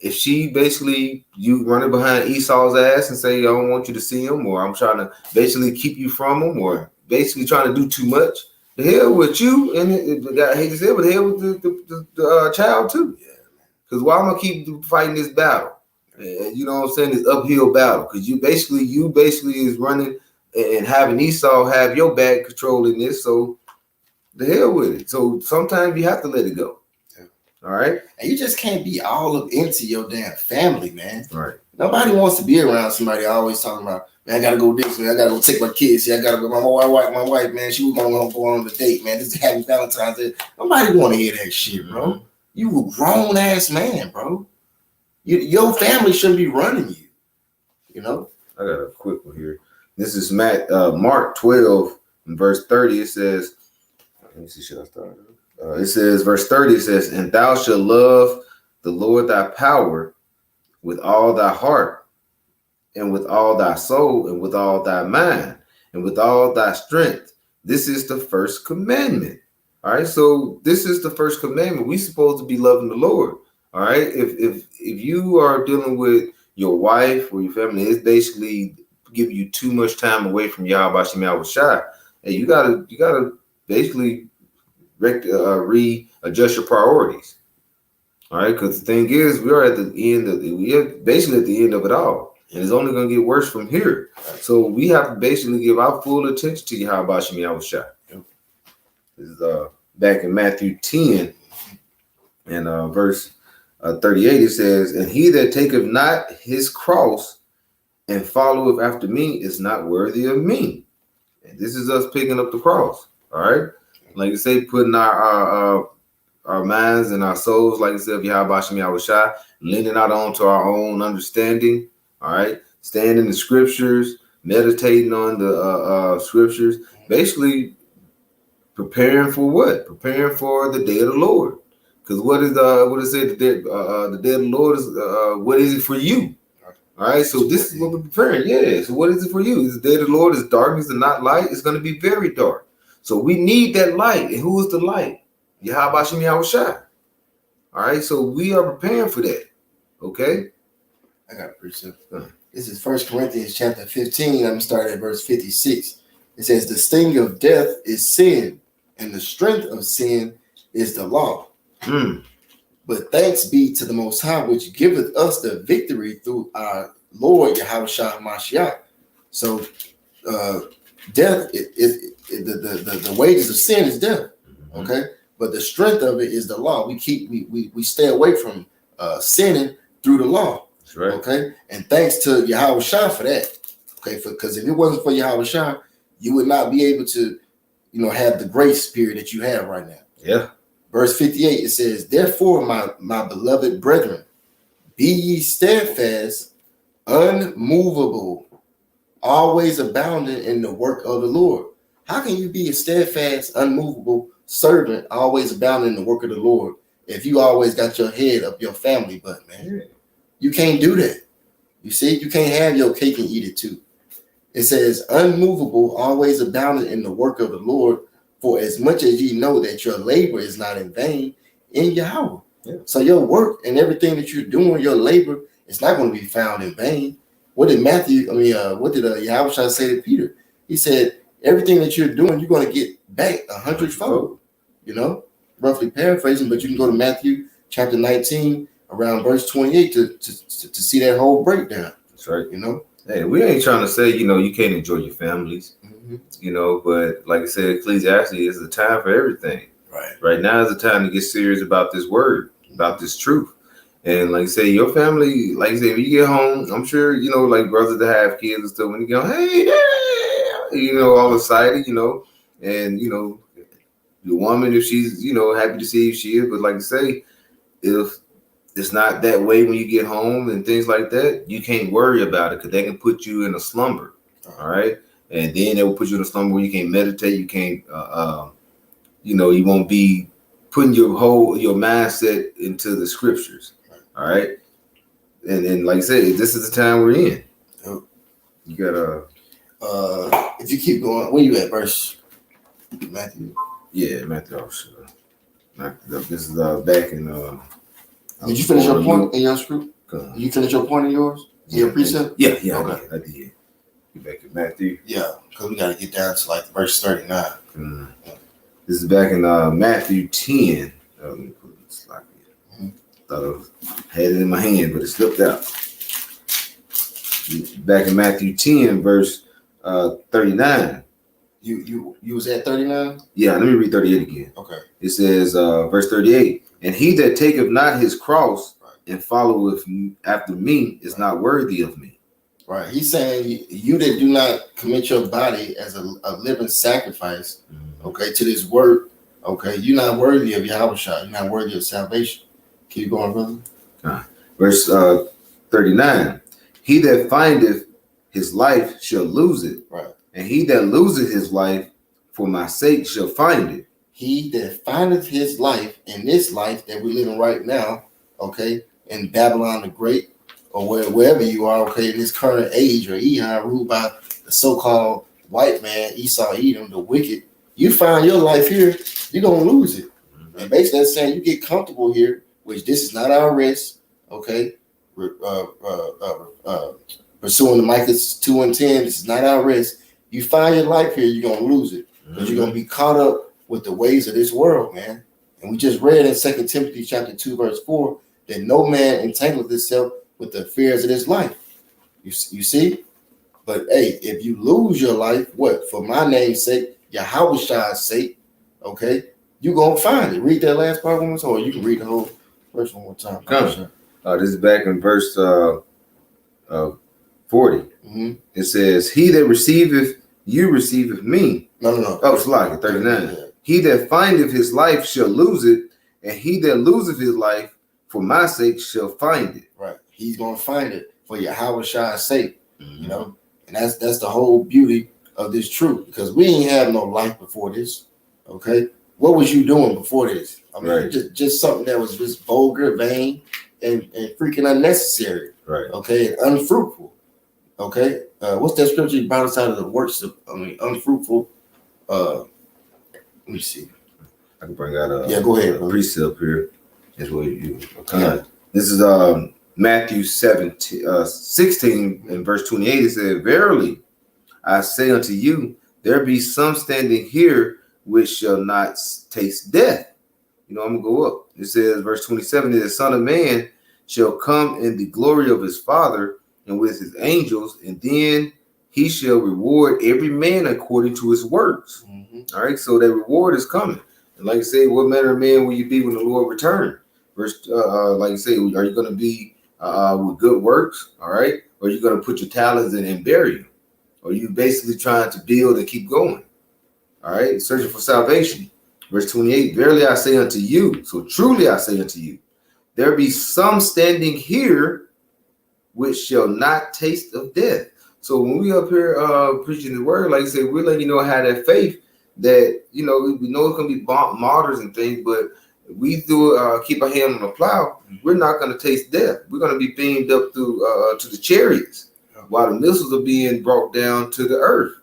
If she basically you running behind Esau's ass and say I don't want you to see him, or I'm trying to basically keep you from him, or basically trying to do too much, the hell with you, and I hate to say it, but the hell with the child too. Because why am I keep fighting this battle? You know what I'm saying? This uphill battle, because you basically is running and having Esau have your back controlling this. So the hell with it. So sometimes you have to let it go. Yeah. All right. And you just can't be all up into your damn family, man. Right. Nobody wants to be around somebody always talking about, man, I gotta go this, man. I gotta go take my kids. I gotta go. My wife, man, she was gonna go on the date, man. This is happy Valentine's Day. Nobody want to hear that shit, bro. You a grown ass man, bro. Your family shouldn't be running you. You know. I got a quick one here. This is Mark 12 and verse 30. It says, let me see, should I start? It says, verse 30, it says, and thou shalt love the Lord thy power with all thy heart, and with all thy soul, and with all thy mind, and with all thy strength. This is the first commandment. All right. So this is the first commandment. We supposed to be loving the Lord. All right. If you are dealing with your wife or your family, it's basically give you too much time away from Yahweh Shem Yahushua, and you gotta basically readjust your priorities. All right, because the thing is, we are basically at the end of it all, and it's only gonna get worse from here. So we have to basically give our full attention to Yahweh Shem Yahushua. This is back in Matthew 10 and verse 38. It says, and he that taketh not his cross and followeth after me is not worthy of me. And this is us picking up the cross. All right. Like I say, putting our minds and our souls, like I said, Yahweh Shem Yahushua, leaning out onto our own understanding. All right. Staying in the scriptures, meditating on the scriptures, basically preparing for what? Preparing for the day of the Lord. Because what it say? The day of the Lord is what is it for you? All right, so this is what we're preparing. Yeah, so what is it for you? The day of the Lord is darkness and not light. It's going to be very dark. So we need that light. And who is the light? Yahweh Shem Yahushua. All right, so we are preparing for that. Okay? I got a precept. This is 1 Corinthians chapter 15. Let me start at verse 56. It says, the sting of death is sin, and the strength of sin is the law. But thanks be to the Most High, which giveth us the victory through our Lord Yahushua Mashiach. So, death, the wages of sin is death. Okay, but the strength of it is the law. We stay away from sinning through the law. That's right. Okay, and thanks to Yahushua for that. Okay, because if it wasn't for Yahushua, you would not be able to, have the grace period that you have right now. Yeah. Verse 58, it says, therefore, my beloved brethren, Be ye steadfast, unmovable, always abounding in the work of the Lord. How can you be a steadfast, unmovable servant, always abounding in the work of the Lord, if you always got your head up your family butt, man? You can't do that. You see, you can't have your cake and eat it too. It says, unmovable, always abounding in the work of the Lord, for as much as ye know that your labor is not in vain in Yahweh. Yeah. So your work and everything that you're doing, your labor, is not going to be found in vain. What did Yahweh say to Peter? He said, everything that you're doing, you're going to get back 100-fold. You know, roughly paraphrasing, but you can go to Matthew chapter 19, around verse 28 to see that whole breakdown. That's right. You know, hey, we ain't trying to say, you can't enjoy your families, but like I said, Ecclesiastes is a time for everything. Right now is the time to get serious about this word, about this truth. And like I say, your family, like I say, when you get home, I'm sure, like brothers that have kids and stuff, when you go, hey, yeah, all excited, and, the woman, if she's, happy to see you, she is. But like I say, if it's not that way when you get home and things like that, you can't worry about it because they can put you in a slumber. All right. And then they will put you in a slumber where you can't meditate. You can't, you won't be putting your mindset into the scriptures. All right. And then, like I said, this is the time we're in. Yep. You gotta, if you keep going, where you at, verse Matthew? Yeah, Matthew. Oh, sure. This is back in. Did you finish your point in your script? Did you finish your point in yours? In your precept? Yeah. Okay. I did. Get back in Matthew. Yeah, because we got to get down to like verse 39. This is back in Matthew 10. Let me put this slide here. Thought I had it in my hand, but it slipped out. Back in Matthew 10, verse 39. You was at 39? Yeah, let me read 38 again. Okay. It says, verse 38, and he that taketh not his cross and followeth after me is not worthy of me. Right. He's saying you that do not commit your body as a living sacrifice, okay, to this work, okay, you're not worthy of Yahweh. You're not worthy of salvation. Keep going, brother. Verse 39, he that findeth his life shall lose it. Right. And he that loseth his life for my sake shall find it. He that findeth his life in this life that we're living right now, okay, in Babylon the Great, or wherever you are, okay, in this current age, or Ehud ruled by the so-called white man, Esau, Edom, the wicked, you find your life here, you're going to lose it. And basically that's saying you get comfortable here, which this is not our rest, okay, pursuing the Micah 2 and 10, this is not our rest. You find your life here, you're going to lose it. Because you're going to be caught up with the ways of this world, man. And we just read in 2 Timothy chapter 2, verse 4, that no man entangleth himself with the affairs of this life. You see? But hey, if you lose your life, what? For my name's sake, Yahweh's sake, okay, you're going to find it. Read that last part one more time, or you can read the whole verse one more time. This is back in verse 40. It says, he that receiveth you receiveth me. No. Oh, it's like 39. Yeah. He that findeth his life shall lose it, and he that loseth his life for my sake shall find it. Right. He's going to find it for Yahweh's sake, you know? And that's the whole beauty of this truth, because we ain't have no life before this, okay? What was you doing before this? I mean, just something that was just vulgar, vain, and freaking unnecessary, right? Okay, and unfruitful, okay? What's that scripture you brought us out of the works of, unfruitful? Let me see. I can bring out a go ahead, a precept here. Is what you okay. This is Matthew 16 and verse 28. It said, verily I say unto you, there be some standing here which shall not taste death. I'm gonna go up. It says verse 27, the Son of Man shall come in the glory of his Father and with his angels, and then he shall reward every man according to his works. All right, so that reward is coming. And like I say, what manner of man will you be when the Lord returns? Verse, like I say, are you going to be with good works? All right, or are you going to put your talents in and bury them? Or are you basically trying to build and keep going? All right, searching for salvation. Verse 28, verily I say unto you, so truly I say unto you, there be some standing here which shall not taste of death. So when we up here preaching the word, like I said, we're letting you know how that faith that, you know, we know it's going to be martyrs and things, but we do keep our hand on the plow, we're not going to taste death. We're going to be beamed up through to the chariots while the missiles are being brought down to the earth.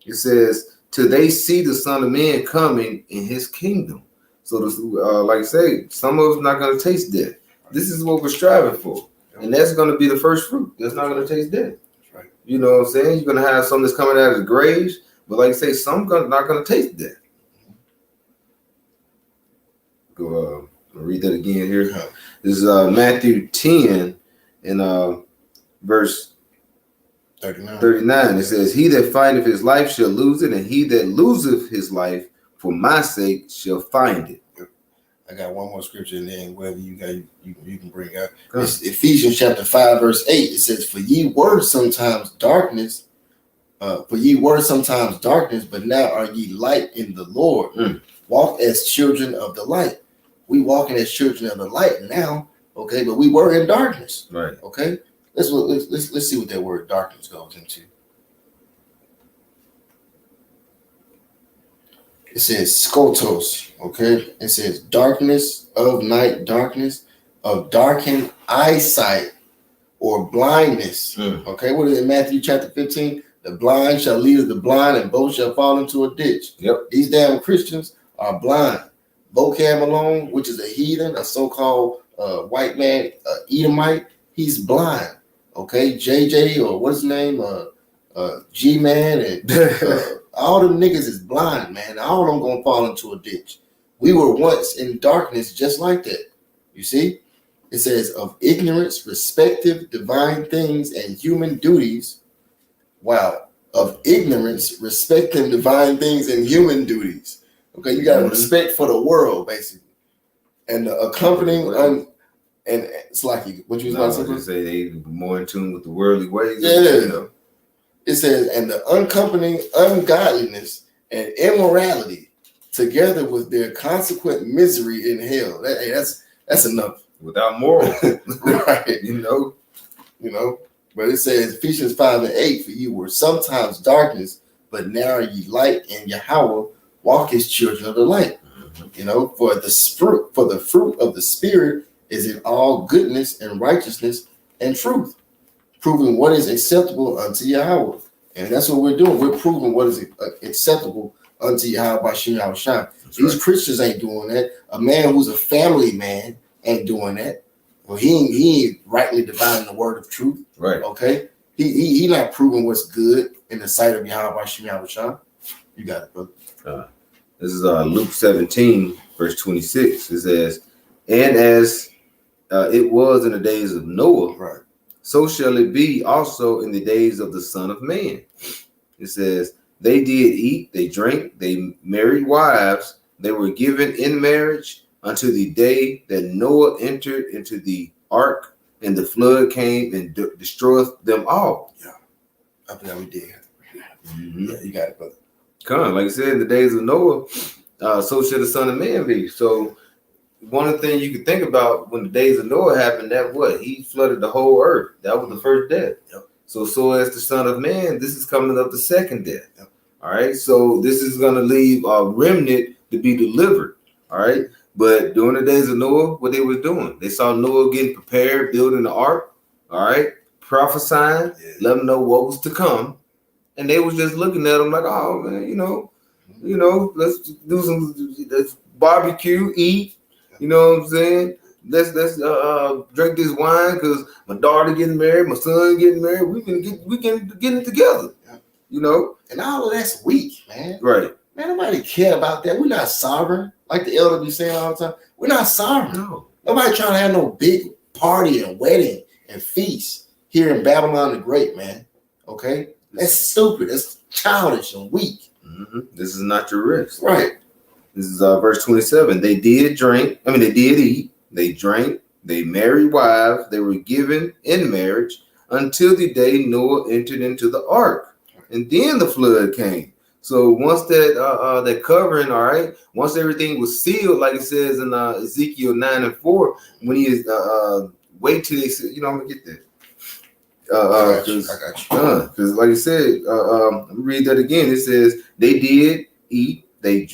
It says, till they see the Son of Man coming in his kingdom. So, this, like I say, some of us not going to taste death. This is what we're striving for. And that's going to be the first fruit. That's not going to taste death. That's right. You know what I'm saying? You're going to have some that's coming out of the graves, but like I say, some not going to taste death. Go read that again here. This is Matthew 10 and verse 39. It says, he that findeth his life shall lose it, and he that loseth his life for my sake shall find it. I got one more scripture, and then whatever you got, you can bring up. It's Ephesians chapter 5, verse 8. It says, for ye were sometimes darkness, but now are ye light in the Lord. Walk as children of the light. We walking as children of the light now, okay, but we were in darkness. Right. Okay. Let's see what that word darkness goes into. It says skotos, okay? It says darkness of night, darkness of darkened eyesight or blindness. Okay, what is it in Matthew chapter 15? The blind shall lead the blind, and both shall fall into a ditch. Yep. These damn Christians are blind. Bocam Malone, which is a heathen, a so-called white man, Edomite, he's blind. Okay, JJ, or what's his name? G-Man, and all them niggas is blind, man. All of them gonna fall into a ditch. We were once in darkness just like that. You see? It says, of ignorance, respective divine things and human duties. Wow. Of ignorance, respecting divine things and human duties. Okay, you got respect for the world, basically. And the accompanying, and it's like, what you was about to say, they more in tune with the worldly ways. Yeah. You know. It says, and the accompanying ungodliness and immorality, together with their consequent misery in hell. That's enough. Without moral, right? You know. But it says Ephesians 5 and 8, for you were sometimes darkness, but now are ye light in Yahweh. Walk as children of the light. You know, for the fruit of the Spirit is in all goodness and righteousness and truth, proving what is acceptable unto Yahweh. And that's what we're doing. We're proving what is acceptable unto Yahweh by Shem Yahushua. These Christians ain't doing that. A man who's a family man ain't doing that. Well, he ain't rightly dividing the word of truth. Right. Okay. He not proving what's good in the sight of Yahweh by Shem Yahushua. You got it, brother. This is Luke 17, verse 26. It says, and as it was in the days of Noah, right, so shall it be also in the days of the Son of Man. It says, they did eat, they drank, they married wives, they were given in marriage unto the day that Noah entered into the ark, and the flood came and destroyed them all. Yeah, I think we did. Yeah, you got it, brother. Come, like I said, in the days of Noah, so shall the Son of Man be. So one of the things you could think about when the days of Noah happened, that what? He flooded the whole earth. That was the first death. Yep. So as the Son of Man, this is coming up the second death. Yep. All right. So this is going to leave a remnant to be delivered. All right. But during the days of Noah, what they was doing, they saw Noah getting prepared, building the ark. All right. Prophesying, let them know what was to come. And they was just looking at them like, oh man, you know, let's do let's barbecue, eat. You know what I'm saying? Let's drink this wine because my daughter getting married, my son getting married. We can get it together. Yeah. You know, and all of that's weak, man. Right? Man, nobody care about that. We're not sovereign, like the elder be saying all the time. We're not sovereign. No. Nobody trying to have no big party and wedding and feast here in Babylon the Great, man. Okay, that's stupid. That's childish and weak. This is not your risk, right? This is verse 27. They did eat, they drank, they married wives, they were given in marriage until the day Noah entered into the ark. And then the flood came. So once that covering, all right, once everything was sealed, like it says in Ezekiel 9:4, when he is wait till they, I'm gonna get that. I got you. Because like I said, let me read that again. It says they did eat, they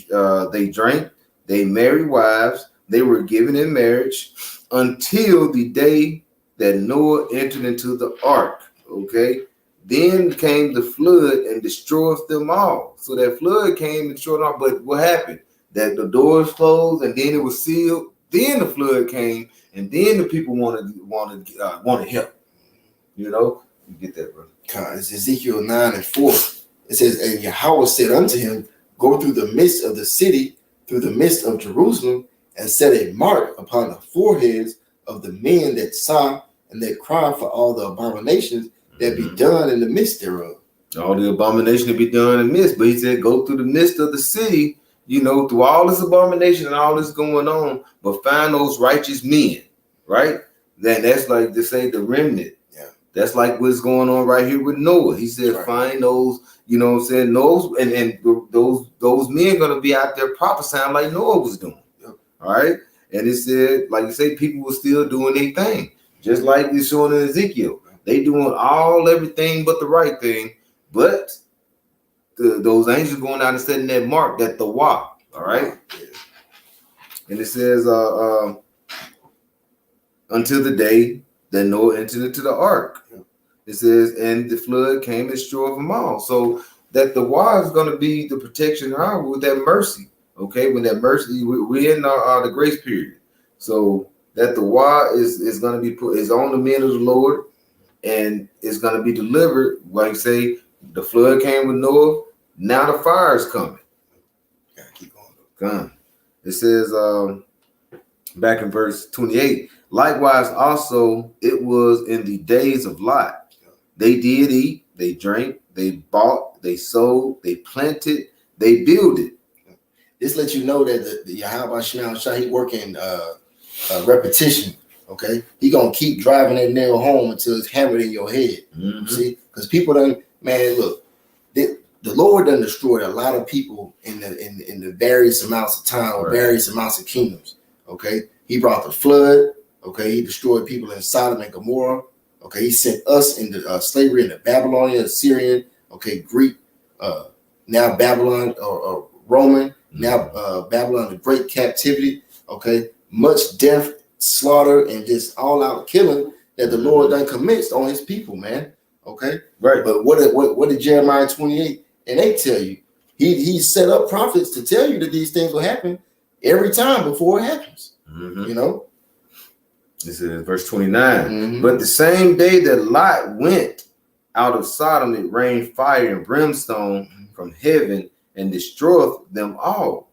drank, they married wives, they were given in marriage until the day that Noah entered into the ark. Okay, then came the flood and destroyed them all. So that flood came and destroyed them all. But what happened? That the doors closed and then it was sealed. Then the flood came and then the people wanted help. You get that, bro. It's Ezekiel 9:4. It says, and Yahweh said unto him, go through the midst of the city, through the midst of Jerusalem, and set a mark upon the foreheads of the men that saw and that cry for all the abominations that be done in the midst thereof. All the abomination to be done in the midst. But he said, go through the midst of the city, through all this abomination and all this going on, but find those righteous men, right? Then that's like to say the remnant. That's like what's going on right here with Noah. He said, find those, those, and those men gonna be out there prophesying like Noah was doing. All right. And it said, like you say, people were still doing their thing, just like it's showing in Ezekiel. They doing everything but the right thing, but those angels going out and setting that mark, that the Wah. All right. And it says, until the day that Noah entered into the ark. It says, and the flood came and destroyed them all. So that the Wah is going to be the protection with that mercy. Okay, when that mercy, we're in the grace period. So that the Wah is going to be is on the men of the Lord, and it's going to be delivered. Like you say, the flood came with Noah. Now the fire is coming. Gotta keep going. It says back in verse 28. Likewise, also it was in the days of Lot. They did eat, they drank, they bought, they sold, they planted, they builded. This lets you know that the Yahweh Shema Shah, he working repetition. Okay, he gonna keep driving that nail home until it's hammered in your head. See, because people look, the Lord done destroyed a lot of people in the various amounts of time, or various amounts of kingdoms. Okay, he brought the flood. Okay, he destroyed people in Sodom and Gomorrah. Okay, he sent us into slavery into Babylonian, Assyrian, Greek, now Babylon or Roman, now Babylon, the great captivity. Okay, much death, slaughter, and just all out killing that the Lord done commits on his people, man. Okay, right. But what did Jeremiah 28 and 8 tell you? He set up prophets to tell you that these things will happen every time before it happens. This is verse 29. But the same day that Lot went out of Sodom, it rained fire and brimstone from heaven and destroyed them all.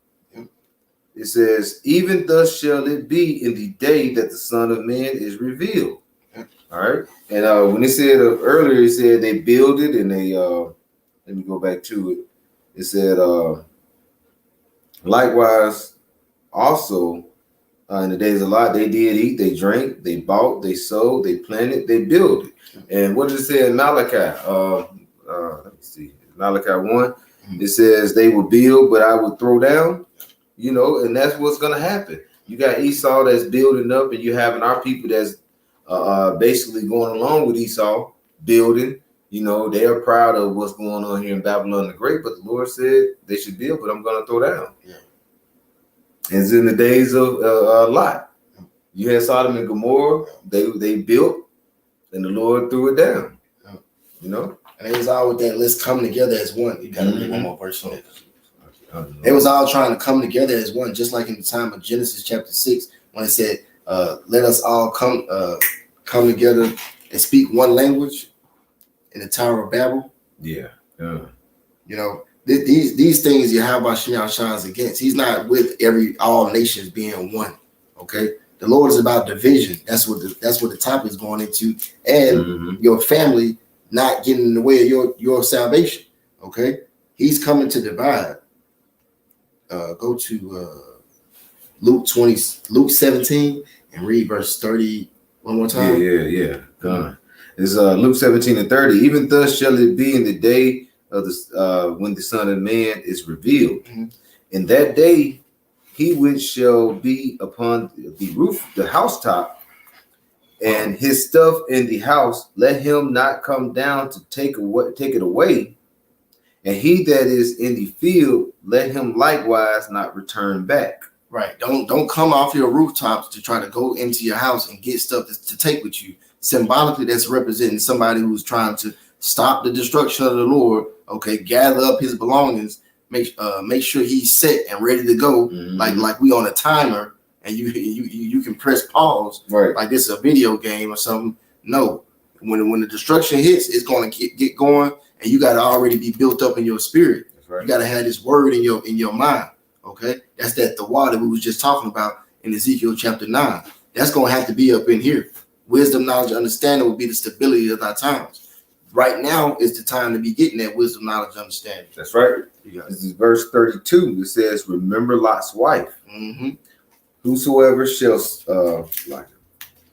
It says, even thus shall it be in the day that the Son of Man is revealed. All right. And when it said earlier, it said they builded and they let me go back to it. It said likewise also in the days of Lot, they did eat, they drank, they bought, they sold, they planted, they built it. And what does it say in Malachi? Let me see. Malachi 1. It says they will build, but I will throw down. And that's what's gonna happen. You got Esau that's building up, and you having our people that's basically going along with Esau building. They are proud of what's going on here in Babylon the Great, but the Lord said they should build, but I'm gonna throw down. It's in the days of Lot. You had Sodom and Gomorrah. They built, and the Lord threw it down. And it was all with that. Let's come together as one. You gotta read one more verse on it. It was all trying to come together as one, just like in the time of Genesis chapter 6, when it said, "Let us all come together and speak one language in the Tower of Babel." These things Yahweh Shema Shah is against. He's not with all nations being one. Okay, the Lord is about division. That's what the topic is going into, and your family not getting in the way of your salvation. Okay, he's coming to divide. Go to Luke 17 and read verse 30 one more time. It's Luke 17 and 30. Even thus shall it be in the day of the when the Son of Man is revealed. Mm-hmm. In that day, he which shall be upon the roof, the housetop, and his stuff in the house, let him not come down to take it away. And he that is in the field, let him likewise not return back. Right. Don't come off your rooftops to try to go into your house and get stuff to take with you. Symbolically, that's representing somebody who's trying to stop the destruction of the Lord. Okay, gather up his belongings, make sure he's set and ready to go. Mm-hmm. Like we on a timer, and you can press pause. Right. Like this is a video game or something. No, when the destruction hits, it's going to get going, and you got to already be built up in your spirit. That's right. You got to have this word in your mind. Okay, that's the water we was just talking about in Ezekiel chapter 9. That's going to have to be up in here. Wisdom, knowledge, understanding will be the stability of our times. Right now is the time to be getting that wisdom, knowledge, understanding. That's right. This is verse 32. It says, "Remember Lot's wife. Mm-hmm. Whosoever shall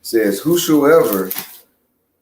says whosoever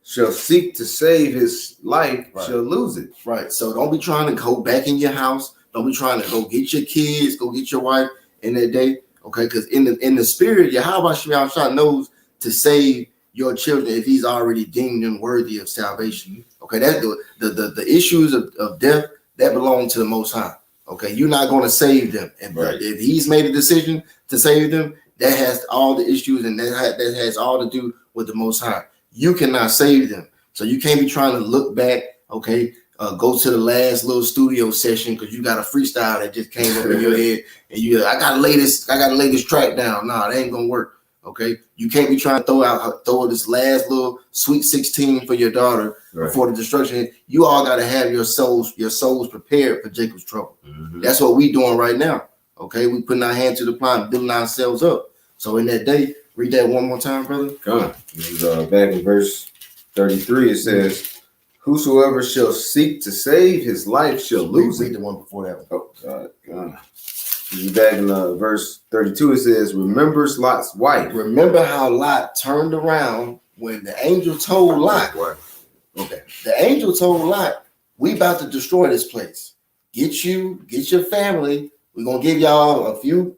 shall seek to save his life shall lose it." Right. So don't be trying to go back in your house. Don't be trying to go get your kids, go get your wife in that day. Okay, because in the spirit, Yahweh Shah knows to save your children if he's already deemed them worthy of salvation. Okay, that the issues of death that belong to the Most High. Okay, you're not going to save them. If he's made a decision to save them, that has all the issues and that has all to do with the Most High. You cannot save them. So you can't be trying to look back, okay, go to the last little studio session because you got a freestyle that just came up in your head and I gotta lay this track down. Nah, that ain't gonna work. Okay, you can't be trying to throw this last little sweet 16 for your daughter before the destruction. You all gotta have your souls prepared for Jacob's trouble. Mm-hmm. That's what we doing right now. Okay, we putting our hand to the plow and building ourselves up. So in that day, read that one more time, brother. Come on. This is back in verse 33. It says, "Whosoever shall seek to save his life shall lose it." Read the one before that one. Oh, God. Back in verse 32, it says, "Remembers Lot's wife." Remember how Lot turned around when the angel told Lot. Okay, the angel told Lot, "We about to destroy this place. Get your family. We're gonna give y'all a few,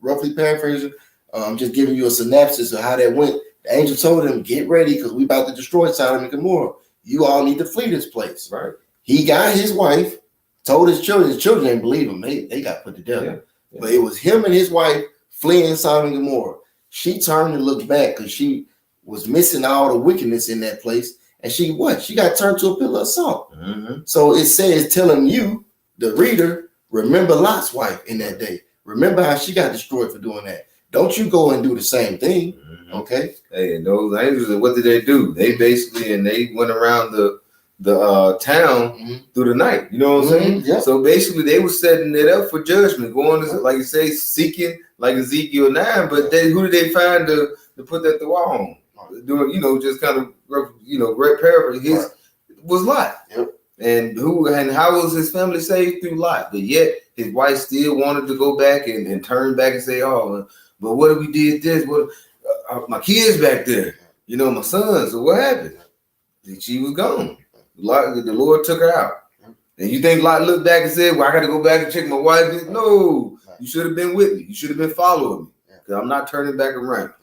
roughly paraphrasing. I'm just giving you a synopsis of how that went." The angel told him, "Get ready, because we about to destroy Sodom and Gomorrah. You all need to flee this place." Right. He got his wife, told his children. His children didn't believe him. They got put to death. Yeah. But it was him and his wife fleeing Sodom and Gomorrah. She turned and looked back because she was missing all the wickedness in that place. And she got turned to a pillar of salt. Mm-hmm. So it says, telling you, the reader, remember Lot's wife in that day. Remember how she got destroyed for doing that. Don't you go and do the same thing. Mm-hmm. Okay. Hey, and those angels, what did they do? They they went around the town mm-hmm. through the night. You know what I'm saying? Yeah. So basically they were setting it up for judgment, going to, like you say, seeking like Ezekiel 9, but who did they find to put that the wall on? Doing, just kind of paraphrase his was Lot. Yep. And how was his family saved? Through Lot. But yet his wife still wanted to go back and turn back and say, "Oh, but what if we did this? What my kids back there? My sons, so what happened?" And she was gone. The Lord took her out. And you think Lot looked back and said, "Well, I got to go back and check my wife"? No, you should have been with me. You should have been following me. Because I'm not turning back around.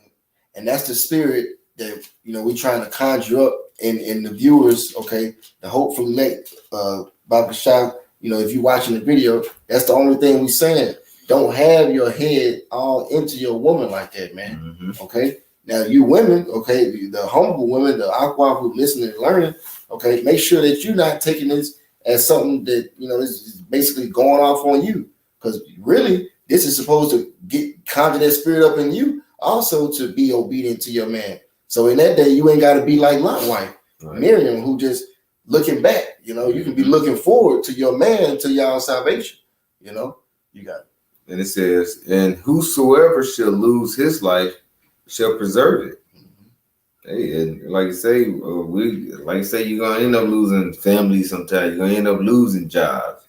And that's the spirit that we're trying to conjure up in the viewers. Okay, the hopeful late Baba Shah. If you're watching the video, that's the only thing we saying. Don't have your head all into your woman like that, man. Mm-hmm. Okay. Now you women, okay, the humble women, the aqua who listening and learning, okay, make sure that you're not taking this as something that is basically going off on you, because really this is supposed to conjure that spirit up in you, also to be obedient to your man. So in that day, you ain't got to be like Lot's wife, right. Miriam, who just looking back. You can be looking forward to your man, to y'all salvation. You got it. And it says, "And whosoever shall lose his life shall preserve it." Mm-hmm. Hey, and like you say, you're gonna end up losing family sometimes. You're gonna end up losing jobs.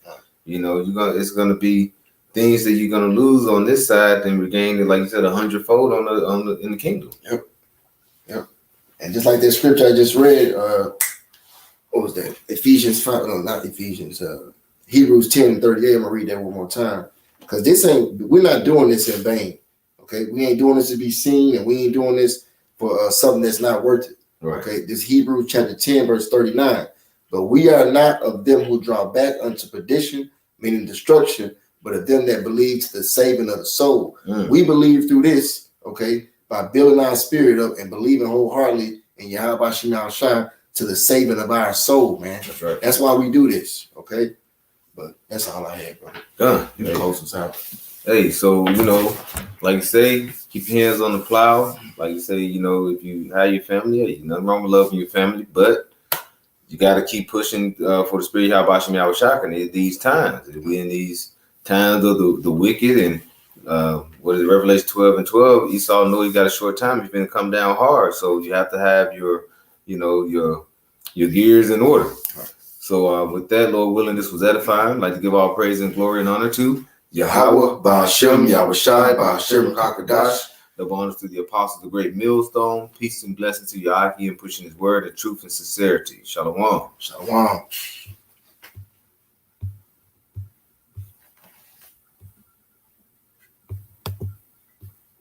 It's gonna be things that you're gonna lose on this side and regain it, like you said, 100-fold in the kingdom. Yep. And just like that scripture I just read, was that? Ephesians 5, no, not Ephesians, Hebrews 10:38. I'm gonna read that one more time. Because we're not doing this in vain. Okay, we ain't doing this to be seen, and we ain't doing this for something that's not worth it. Right. Okay, this Hebrews chapter 10, verse 39. But we are not of them who draw back unto perdition, meaning destruction, but of them that believe to the saving of the soul. We believe through this, okay, by building our spirit up and believing wholeheartedly in Yahweh Shem Yahushua to the saving of our soul, man. That's right. That's why we do this, okay? But that's all I had, bro. Done. You can close us out. Hey, so like you say, keep your hands on the plow. Like you say, if you have your family, hey, nothing wrong with loving your family, but you got to keep pushing for the spirit of Yahweh Shem Yahushua in these times. We in these times of the wicked, and what is it, Revelation 12:12? Esau know he got a short time. He's going to come down hard, so you have to have your gears in order. So with that, Lord willing, this was edifying. I'd like to give all praise and glory and honor to Yahweh, Ba'ashem, Yahushai, Ba'ashem, Kakadash. Love honors to the apostles, the great millstone. Peace and blessings to Yahweh and pushing his word in truth and sincerity. Shalom. Shalom.